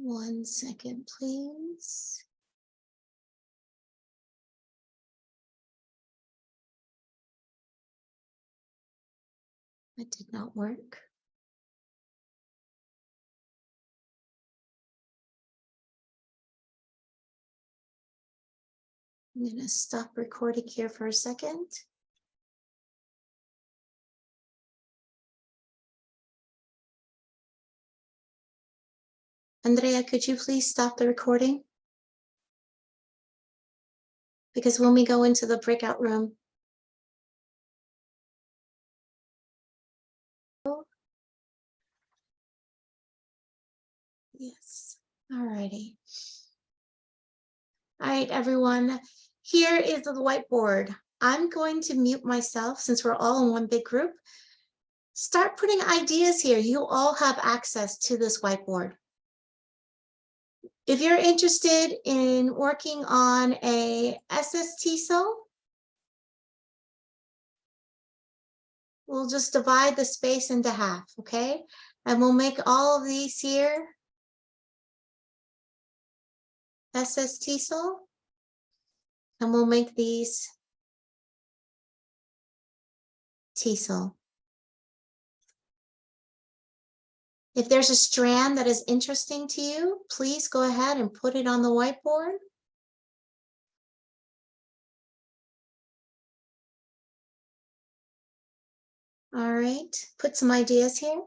One second, please. That did not work. I'm going to stop recording here for a second. Andrea, could you please stop the recording? Because when we go into the breakout room, yes, all righty. All right, everyone, here is the whiteboard. I'm going to mute myself since we're all in one big group. Start putting ideas here. You all have access to this whiteboard. If you're interested in working on a SSTESOL, we'll just divide the space into half, okay? And we'll make all of these here SSTESOL, and we'll make these TESOL. If there's a strand that is interesting to you, please go ahead and put it on the whiteboard. All right, put some ideas here.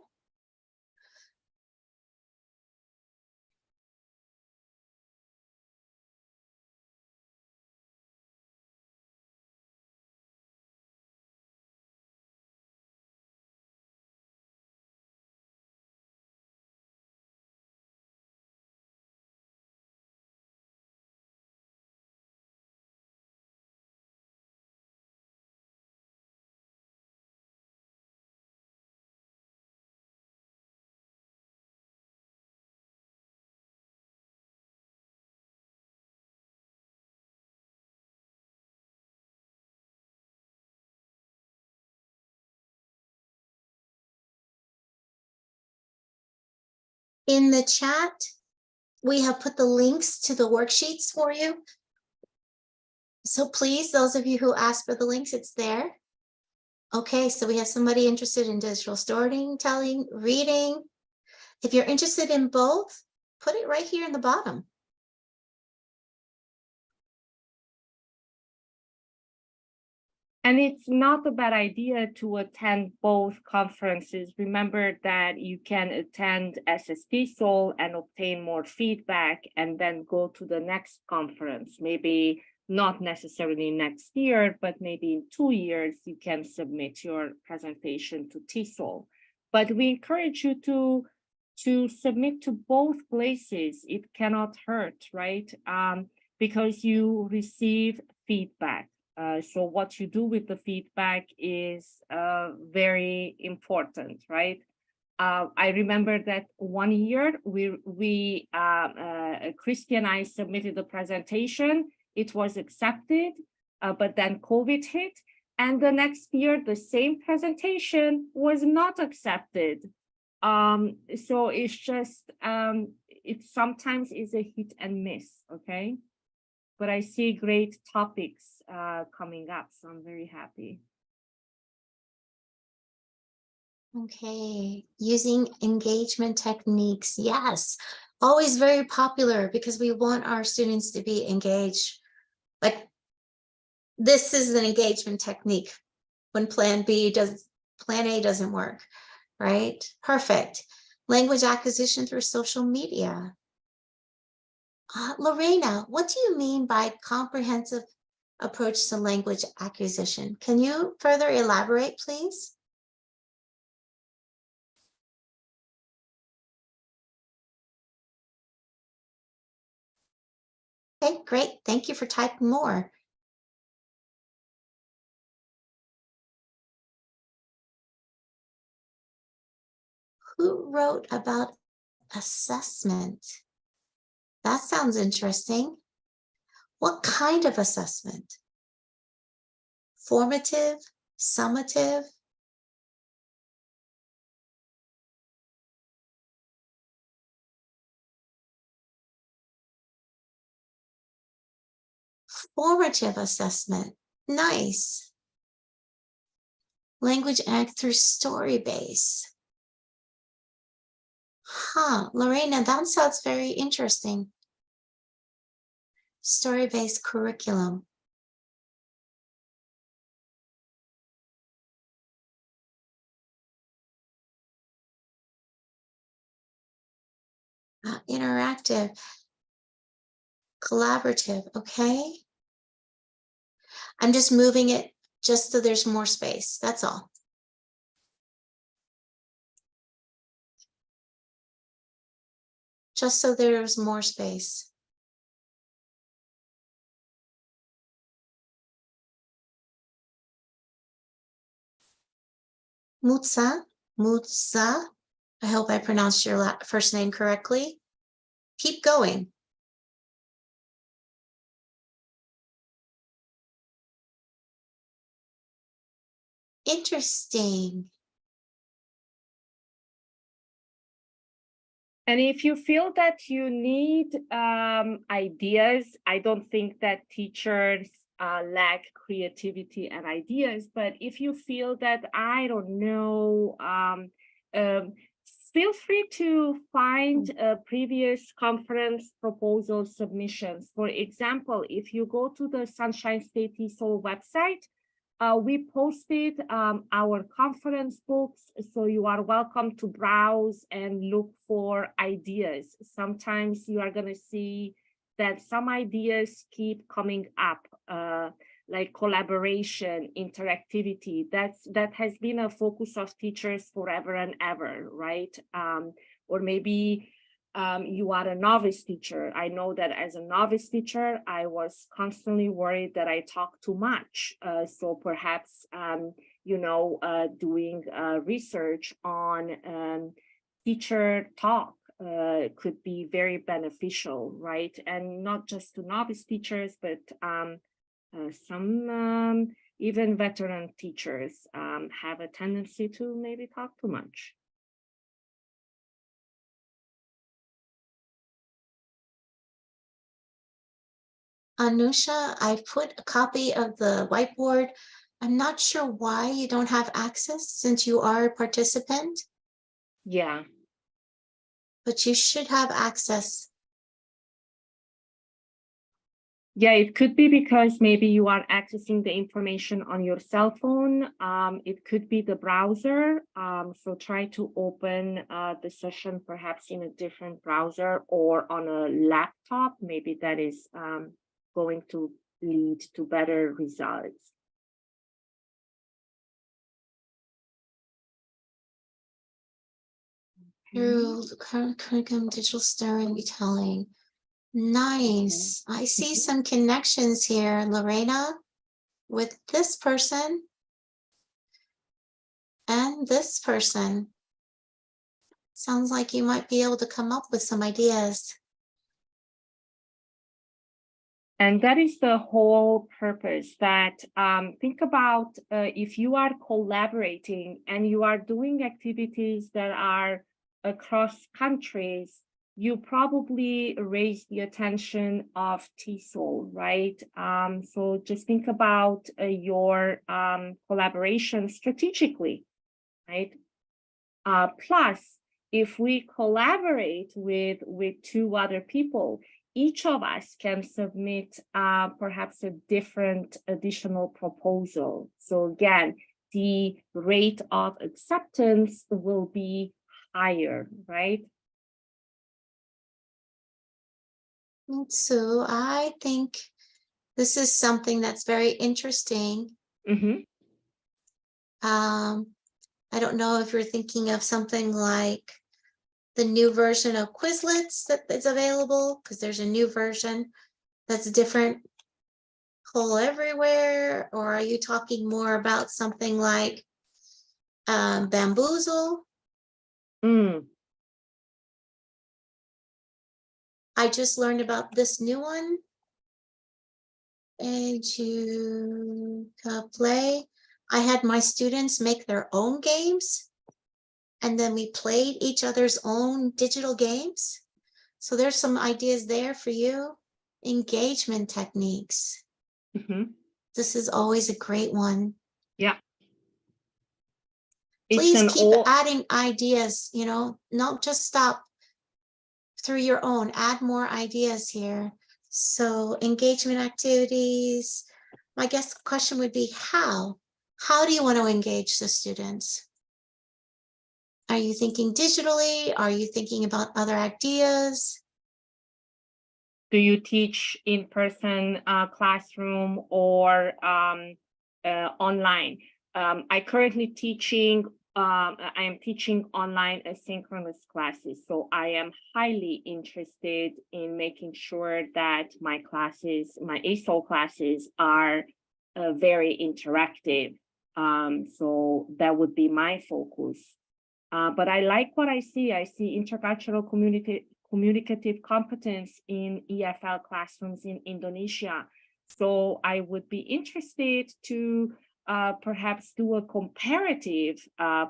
In the chat, we have put the links to the worksheets for you. So please, those of you who asked for the links, it's there. Okay, so we have somebody interested in digital storytelling, reading. If you're interested in both, put it right here in the bottom. And it's not a bad idea to attend both conferences. Remember that you can attend SSTESOL and obtain more feedback and then go to the next conference. Maybe not necessarily next year, but maybe in 2 years, you can submit your presentation to TESOL. But we encourage you to submit to both places. It cannot hurt, right? Because you receive feedback. So what you do with the feedback is very important, right? I remember that 1 year Christy and I submitted the presentation. It was accepted, but then COVID hit. And the next year, the same presentation was not accepted. So it's just, it sometimes is a hit and miss, okay? But I see great topics coming up, so I'm very happy. Okay, using engagement techniques. Yes, always very popular because we want our students to be engaged. Like, this is an engagement technique when plan A doesn't work, right? Perfect. Language acquisition through social media. Lorena, what do you mean by comprehensive approach to language acquisition? Can you further elaborate, please? Okay, great. Thank you for typing more. Who wrote about assessment? That sounds interesting. What kind of assessment? Formative, summative? Formative assessment. Nice. Language act through story base. Huh, Lorena, that sounds very interesting. Story-based curriculum. Interactive. Collaborative, okay. I'm just moving it just so there's more space, that's all. Just so there's more space. Mutsa, I hope I pronounced your first name correctly. Keep going. Interesting. And if you feel that you need ideas, I don't think that teachers lack creativity and ideas, but if you feel that, I don't know, feel free to find previous conference proposal submissions. For example, if you go to the Sunshine State TESOL website, we posted our conference books, so you are welcome to browse and look for ideas. Sometimes you are going to see that some ideas keep coming up, like collaboration, interactivity. That has been a focus of teachers forever and ever, right? Or maybe you are a novice teacher. I know that as a novice teacher, I was constantly worried that I talk too much. So perhaps, doing research on teacher talk could be very beneficial, right? And not just to novice teachers, but some even veteran teachers have a tendency to maybe talk too much. Anusha, I put a copy of the whiteboard. I'm not sure why you don't have access since you are a participant. Yeah. But you should have access. Yeah, it could be because maybe you are accessing the information on your cell phone. It could be the browser. So try to open the session perhaps in a different browser or on a laptop. Maybe that is going to lead to better results. Through the current curriculum, digital storytelling. Nice. I see some connections here, Lorena, with this person and this person. Sounds like you might be able to come up with some ideas. And that is the whole purpose, that think about if you are collaborating and you are doing activities that are across countries, you probably raise the attention of TESOL, right? So just think about your collaboration strategically, right? Plus, if we collaborate with 2 other people, each of us can submit perhaps a different additional proposal. So again, the rate of acceptance will be higher, right? So I think this is something that's very interesting. Mm-hmm. I don't know if you're thinking of something like the new version of Quizlets that is available, because there's a new version that's different whole everywhere, or are you talking more about something like Bamboozle? Mm. I just learned about this new one. And you play. I had my students make their own games, and then we played each other's own digital games. So there's some ideas there for you. Engagement techniques. Mm-hmm. This is always a great one. Yeah. Please keep adding ideas, you know, not just stop through your own, add more ideas here. So engagement activities. I guess the question would be how? How do you want to engage the students? Are you thinking digitally? Are you thinking about other ideas? Do you teach in person classroom or online? I currently teaching. I am teaching online asynchronous classes, so I am highly interested in making sure that my classes, my SSTESOL classes, are very interactive. So that would be my focus. But I like what I see. I see intercultural communicative competence in EFL classrooms in Indonesia. So I would be interested to perhaps do a comparative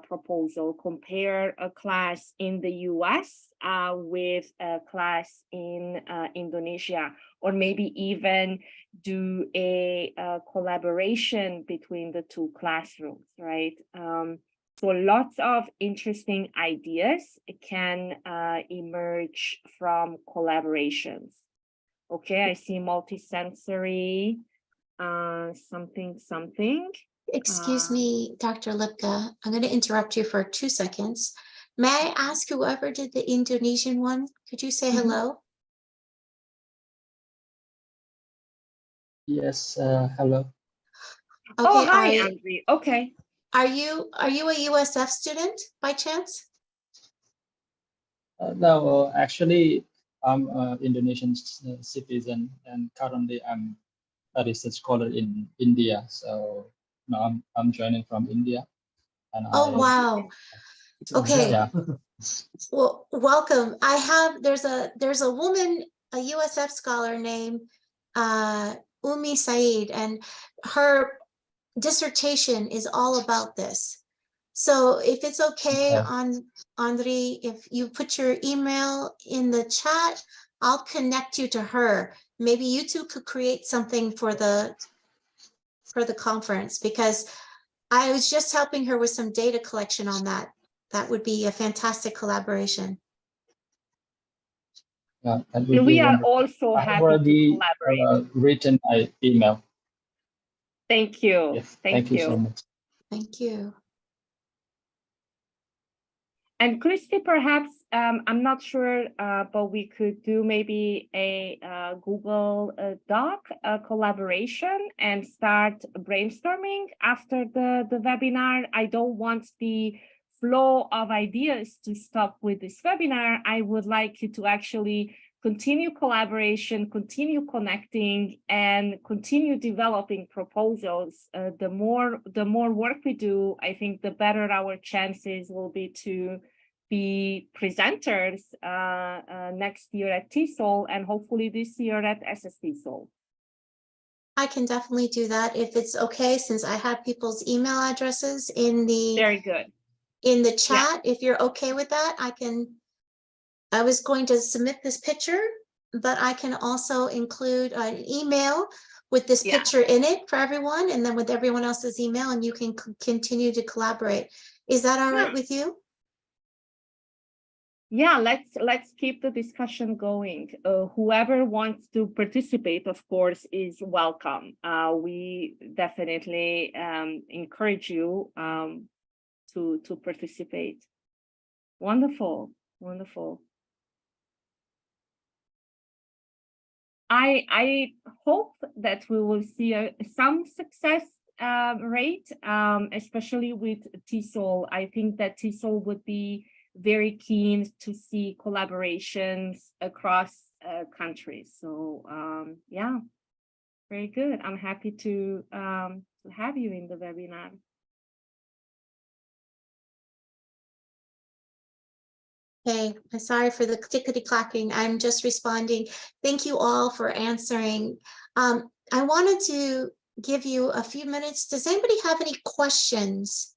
proposal, compare a class in the US with a class in Indonesia, or maybe even do a collaboration between the 2 classrooms, right? So lots of interesting ideas can emerge from collaborations. Okay, I see multisensory, something. Excuse me, Dr. Lipka, I'm going to interrupt you for 2 seconds. May I ask whoever did the Indonesian one, could you say hello? Yes, hello. Okay, Oh, hi, Andri. Okay. Are you a USF student by chance? No, actually, I'm an Indonesian citizen, and currently I'm a research scholar in India. So no, I'm joining from India, and Oh, wow. Okay. Yeah. Well, welcome. There's a woman, a USF scholar named Umi Said, and her dissertation is all about this. So if it's okay, Andri, if you put your email in the chat, I'll connect you to her. Maybe you two could create something for the conference, because I was just helping her with some data collection on that. That would be a fantastic collaboration. Yeah, and we are also I happy already to collaborate. Written my email. Thank you. Yes, thank you so much. Thank you. And Christy, perhaps, I'm not sure, but we could do maybe a Google Doc collaboration and start brainstorming after the webinar. I don't want the flow of ideas to stop with this webinar. I would like you to actually continue collaboration, continue connecting, and continue developing proposals. The more work we do, I think the better our chances will be to be presenters next year at TESOL and hopefully this year at SSTESOL. I can definitely do that if it's okay, since I have people's email addresses in the Very good. in the chat. If you're okay with that, I was going to submit this picture, but I can also include an email with this picture in it for everyone, and then with everyone else's email, and you can continue to collaborate. Is that all right with you? Yeah, let's keep the discussion going. Whoever wants to participate, of course, is welcome. We definitely encourage you to participate. Wonderful, wonderful. I hope that we will see some success rate, especially with TESOL. I think that TESOL would be very keen to see collaborations across countries. So yeah, very good. I'm happy to have you in the webinar. Okay, I'm sorry for the clickety-clacking. I'm just responding. Thank you all for answering. I wanted to give you a few minutes. Does anybody have any questions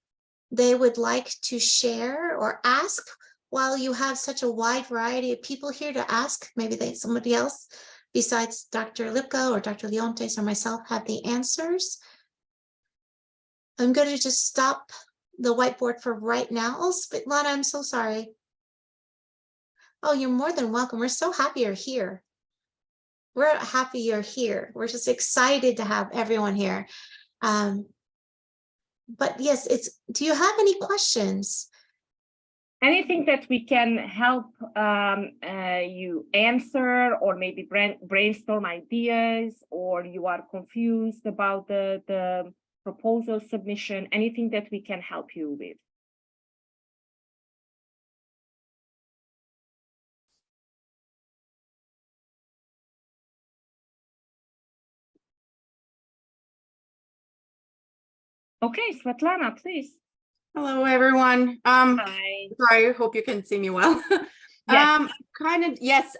they would like to share or ask while you have such a wide variety of people here to ask? Maybe somebody else besides Dr. Lipka or Dr. Leontes or myself have the answers. I'm going to just stop the whiteboard for right now. Oh, Svetlana, I'm so sorry. Oh, you're more than welcome. We're so happy you're here. We're happy you're here. We're just excited to have everyone here. But yes, do you have any questions? Anything that we can help you answer, or maybe brainstorm ideas, or you are confused about the proposal submission, anything that we can help you with. Okay, Svetlana, please. Hello, everyone. Hi. Sorry, I hope you can see me well. Yes. Yes,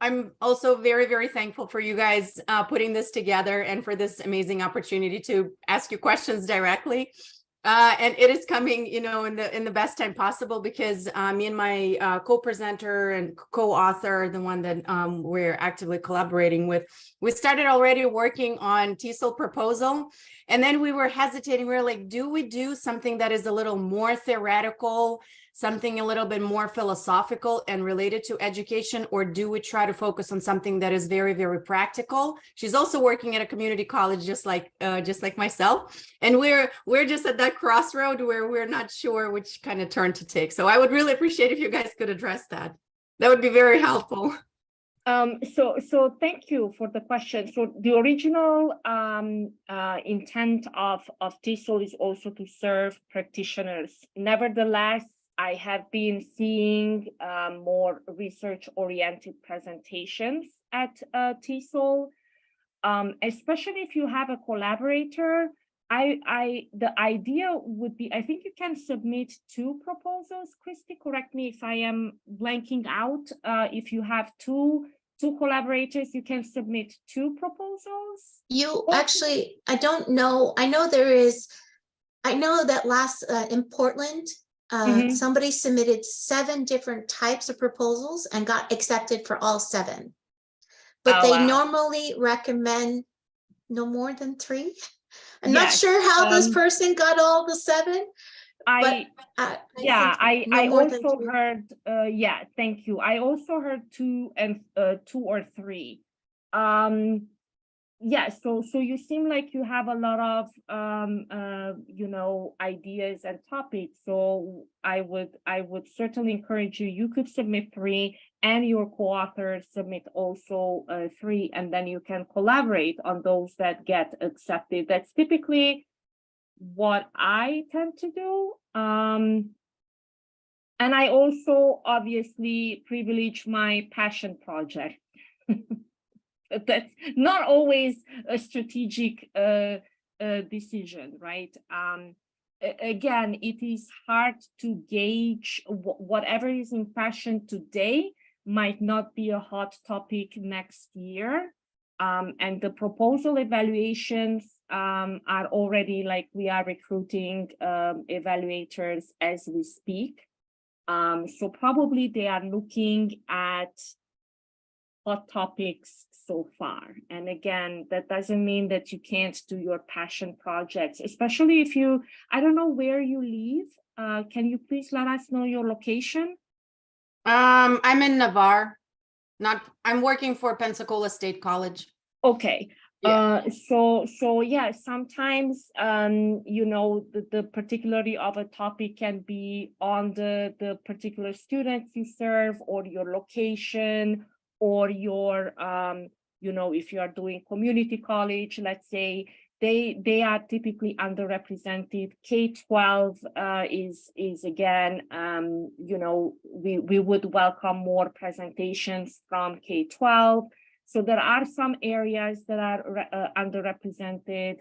I'm also very, very thankful for you guys putting this together and for this amazing opportunity to ask you questions directly. And it is coming, you know, in the best time possible, because me and my co-presenter and co-author, the one that we're actively collaborating with, we started already working on TESOL proposal. And then we were hesitating. We were like, do we do something that is a little more theoretical, something a little bit more philosophical and related to education, or do we try to focus on something that is very, very practical? She's also working at a community college, just like myself, and we're just at that crossroad where we're not sure which kind of turn to take. So I would really appreciate if you guys could address that. That would be very helpful. So thank you for the question. So the original intent of TESOL is also to serve practitioners. Nevertheless, I have been seeing more research-oriented presentations at TESOL, especially if you have a collaborator. The idea would be, I think you can submit 2 proposals. Christy, correct me if I am blanking out. If you have two collaborators, you can submit 2 proposals. You actually, I don't know. I know that last in Portland, somebody submitted 7 different types of proposals and got accepted for all 7. But they normally recommend no more than 3. I'm not sure how this person got all the 7. I also heard, thank you. I also heard 2 or 3. Yeah, so you seem like you have a lot of you know, ideas and topics. So I would certainly encourage you. You could submit 3, and your co-author submit also 3, and then you can collaborate on those that get accepted. That's typically what I tend to do. And I also obviously privilege my passion project. That's not always a strategic decision, right? Again, it is hard to gauge whatever is in fashion today might not be a hot topic next year. And the proposal evaluations are already, like, we are recruiting evaluators as we speak. So probably they are looking at hot topics so far. And again, that doesn't mean that you can't do your passion projects, especially if you, I don't know where you live. Can you please let us know your location? I'm in Navarre. I'm working for Pensacola State College. Okay. Yeah. So yeah, sometimes you know, the particularity of a topic can be on the particular students you serve, or your location, or your you know, if you are doing community college, let's say, they are typically underrepresented. K-12 is again, you know, we would welcome more presentations from K-12. So there are some areas that are underrepresented,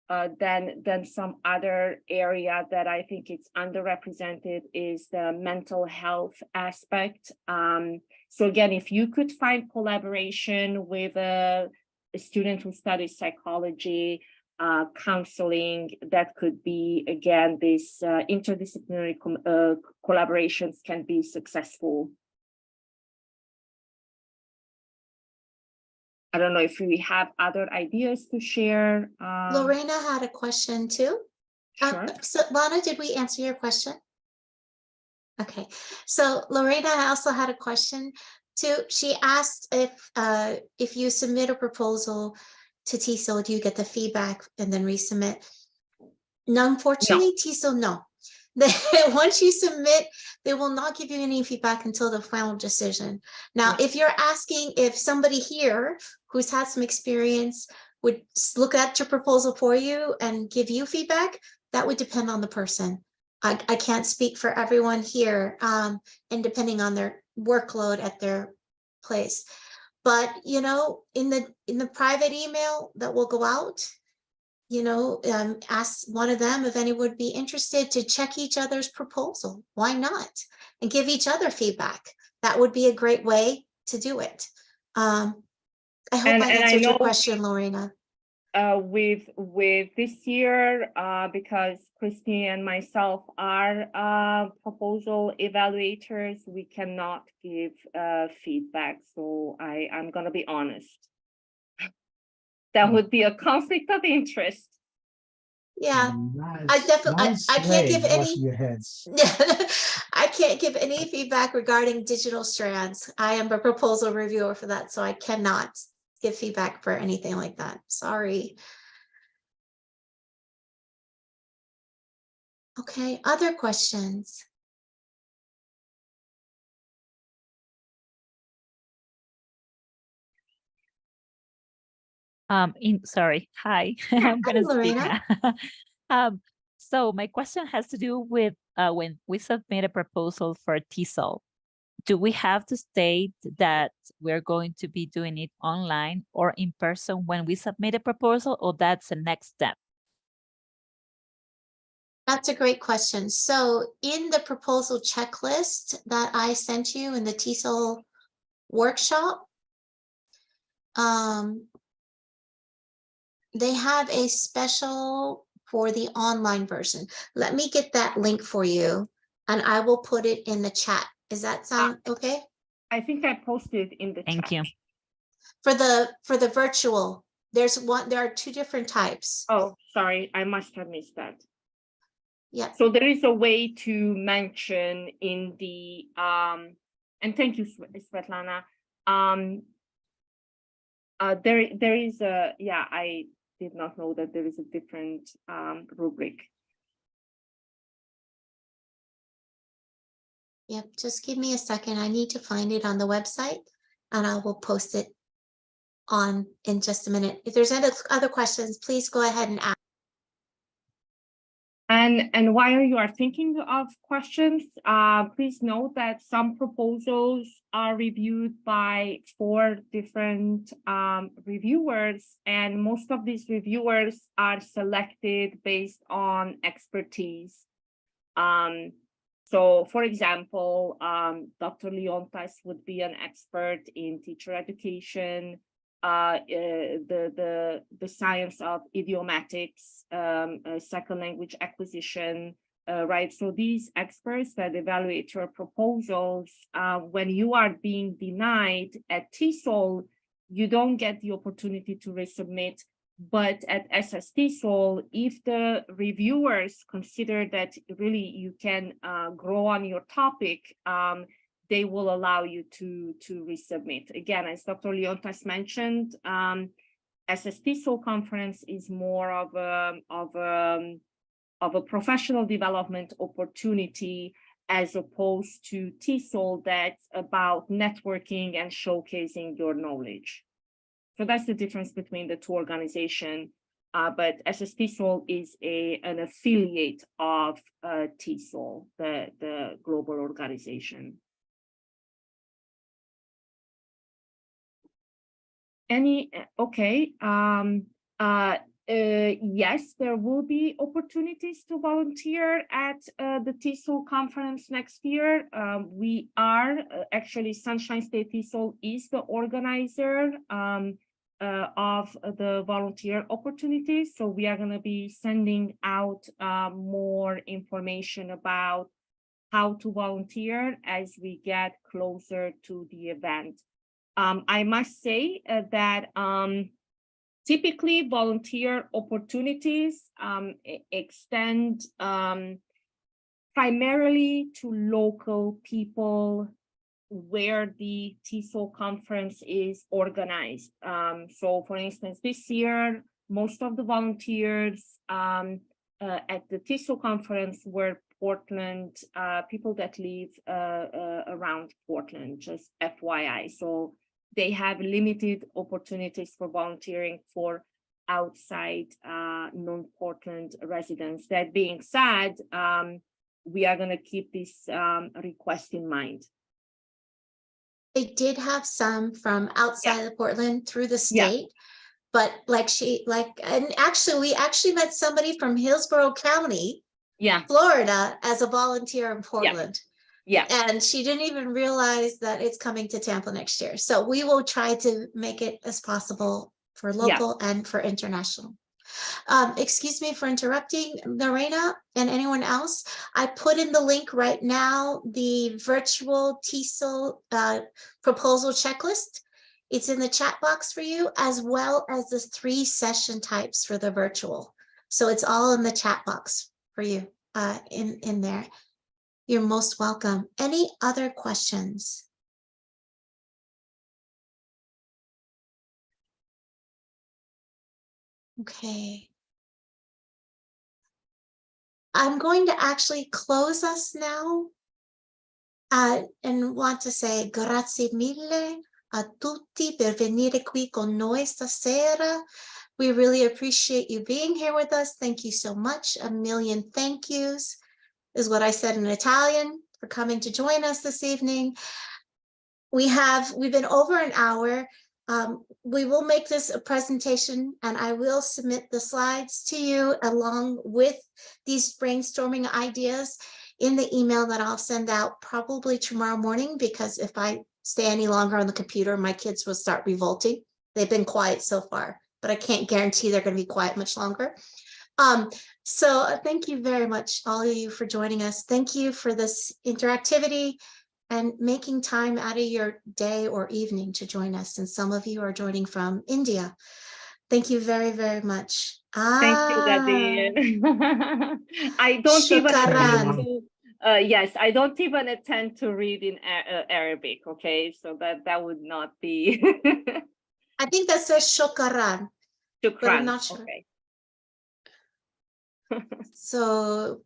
than some other area that I think it's underrepresented is the mental health aspect. So again, if you could find collaboration with a student who studies psychology, counseling, that could be, again, this interdisciplinary collaborations can be successful. I don't know if we have other ideas to share. Lorena had a question too. Sure. So Lana, did we answer your question? Okay, so Lorena also had a question too. She asked if you submit a proposal to TESOL, do you get the feedback and then resubmit? No, unfortunately, TESOL, no. Once you submit, they will not give you any feedback until the final decision. Now, if you're asking if somebody here who's had some experience would look at your proposal for you and give you feedback, that would depend on the person. I can't speak for everyone here, and depending on their workload at their place. But, you know, in the private email that will go out, you know, ask one of them if anyone would be interested to check each other's proposal. Why not? And give each other feedback. That would be a great way to do it. I hope I answered your question, Lorena. With this year, because Christy and myself are proposal evaluators, we cannot give feedback. So I'm gonna be honest. That would be a conflict of interest. Yeah, I definitely, I can't give any. I can't give any feedback regarding digital strands. I am a proposal reviewer for that, so I cannot give feedback for anything like that. Sorry. Okay, other questions? Sorry, hi, I'm gonna speak Lorena. now. So my question has to do with when we submit a proposal for TESOL, do we have to state that we're going to be doing it online or in person when we submit a proposal, or that's the next step? That's a great question. So in the proposal checklist that I sent you in the TESOL workshop, they have a special for the online version. Let me get that link for you and I will put it in the chat. Does that sound okay? I think I posted in the chat. Thank you. For the virtual, there are two different types. Oh, sorry, I must have missed that. Yeah. So there is a way to mention in the and thank you, Svetlana. There is a, yeah, I did not know that there is a different rubric. Yep, just give me a second. I need to find it on the website and I will post it on in just a minute. If there's any other questions, please go ahead and ask. And while you are thinking of questions, please note that some proposals are reviewed by 4 different reviewers, and most of these reviewers are selected based on expertise. So for example, Dr. Leontas would be an expert in teacher education. the science of idiomatics, second language acquisition, right? So these experts that evaluate your proposals, when you are being denied at TESOL, you don't get the opportunity to resubmit. But at SSTESOL, if the reviewers consider that really you can grow on your topic, they will allow you to resubmit. Again, as Dr. Leontas mentioned, SSTESOL conference is more of a professional development opportunity, as opposed to TESOL that's about networking and showcasing your knowledge. So that's the difference between the two organizations. But SSTESOL is an affiliate of TESOL, the global organization. Okay. Yes, there will be opportunities to volunteer at the TESOL conference next year. We are actually, Sunshine State TESOL is the organizer of the volunteer opportunities. So we are going to be sending out more information about how to volunteer as we get closer to the event. I must say that typically volunteer opportunities extend primarily to local people where the TESOL conference is organized. So for instance, this year, most of the volunteers at the TESOL conference were Portland, people that live around Portland, just FYI. So they have limited opportunities for volunteering for outside non-Portland residents. That being said, we are going to keep this request in mind. They did have some from outside of Portland through the state, but and actually, we actually met somebody from Hillsborough County, Florida, as a volunteer in Portland. Yeah. And she didn't even realize that it's coming to Tampa next year. So we will try to make it as possible for local and for international. Excuse me for interrupting, Lorena and anyone else. I put in the link right now, the virtual TESOL proposal checklist. It's in the chat box for you, as well as the 3 session types for the virtual. So it's all in the chat box for you in there. You're most welcome. Any other questions? Okay. I'm going to actually close us now and want to say grazie mille a tutti per venire qui con noi stasera. We really appreciate you being here with us. Thank you so much. A million thank yous is what I said in Italian for coming to join us this evening. We've been over an hour. We will make this a presentation and I will submit the slides to you along with these brainstorming ideas in the email that I'll send out probably tomorrow morning, because if I stay any longer on the computer, my kids will start revolting. They've been quiet so far, but I can't guarantee they're going to be quiet much longer. So thank you very much, all of you, for joining us. Thank you for this interactivity and making time out of your day or evening to join us. And some of you are joining from India. Thank you very, very much. Thank you, Daddy. I don't even attempt to, yes, I don't even attempt to read in Arabic, okay? So that would not be. I think that says shukran, but I'm not sure. Okay. So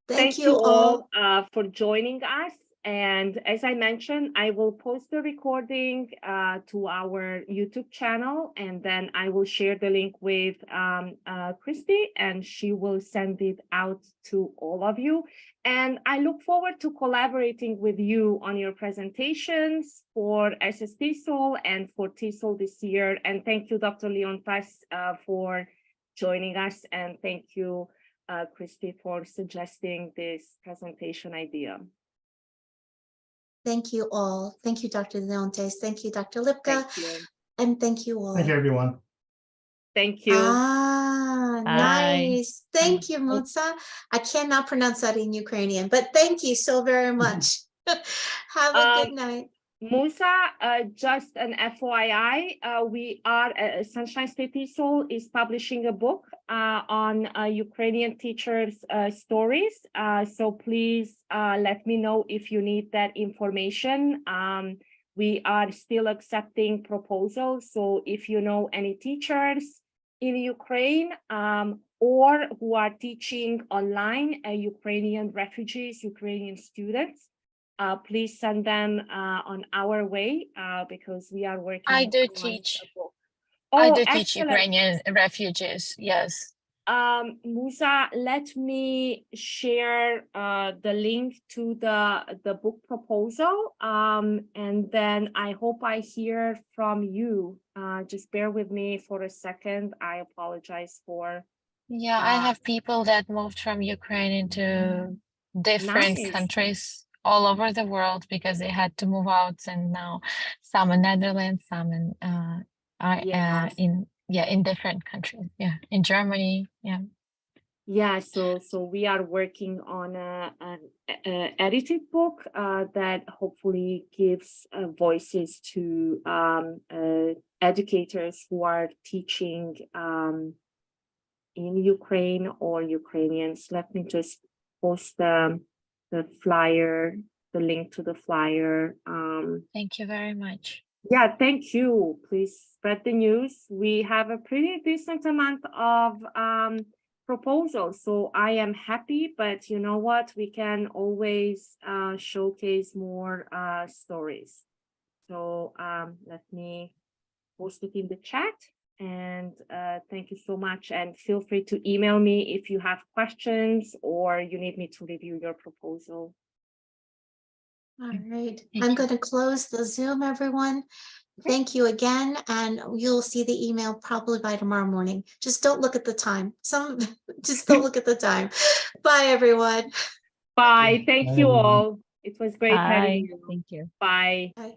thank you all for joining us. And as I mentioned, I will post the recording to our YouTube channel, and then I will share the link with Christy, and she will send it out to all of you. And I look forward to collaborating with you on your presentations for SSTESOL and for TESOL this year. And thank you, Dr. Leontas, for joining us. And thank you, Christy, for suggesting this presentation idea. Thank you all. Thank you, Dr. Leontes. Thank you, Dr. Lipka. Thank you. And thank you all. Thank you, everyone. Thank you. Ah, Bye. nice. Thank you, Mutsa. I cannot pronounce that in Ukrainian, but thank you so very much. Have a good night. Musa, just an FYI, we are, Sunshine State ESOL is publishing a book on Ukrainian teachers' stories. So please let me know if you need that information. We are still accepting proposals. So if you know any teachers in Ukraine or who are teaching online, Ukrainian refugees, Ukrainian students, please send them on our way because we are working. I do on teach. a book. I Oh, do teach excellent. Ukrainian refugees. Yes. Musa, let me share the link to the book proposal, and then I hope I hear from you. Just bear with me for a second. I apologize for. Yeah, I have people that moved from Ukraine into different Nice. countries all over the world because they had to move out, and now some in Netherlands, some in in different countries. Yeah, in Germany. Yeah. Yeah, so we are working on an edited book that hopefully gives voices to educators who are teaching in Ukraine or Ukrainians. Let me just post the flyer, the link to the flyer. Thank you very much. Yeah, thank you. Please spread the news. We have a pretty decent amount of proposals, so I am happy, but you know what? We can always showcase more stories. So let me post it in the chat, and thank you so much, and feel free to email me if you have questions or you need me to review your proposal. All right. Thank I'm you. going to close the Zoom, everyone. Thank you again, and you'll see the email probably by tomorrow morning. Just don't look at the time. Just don't look at the time. Bye, everyone. Bye. Thank Bye, you everyone. all. It was great Bye. having you. Thank you. Bye. Bye.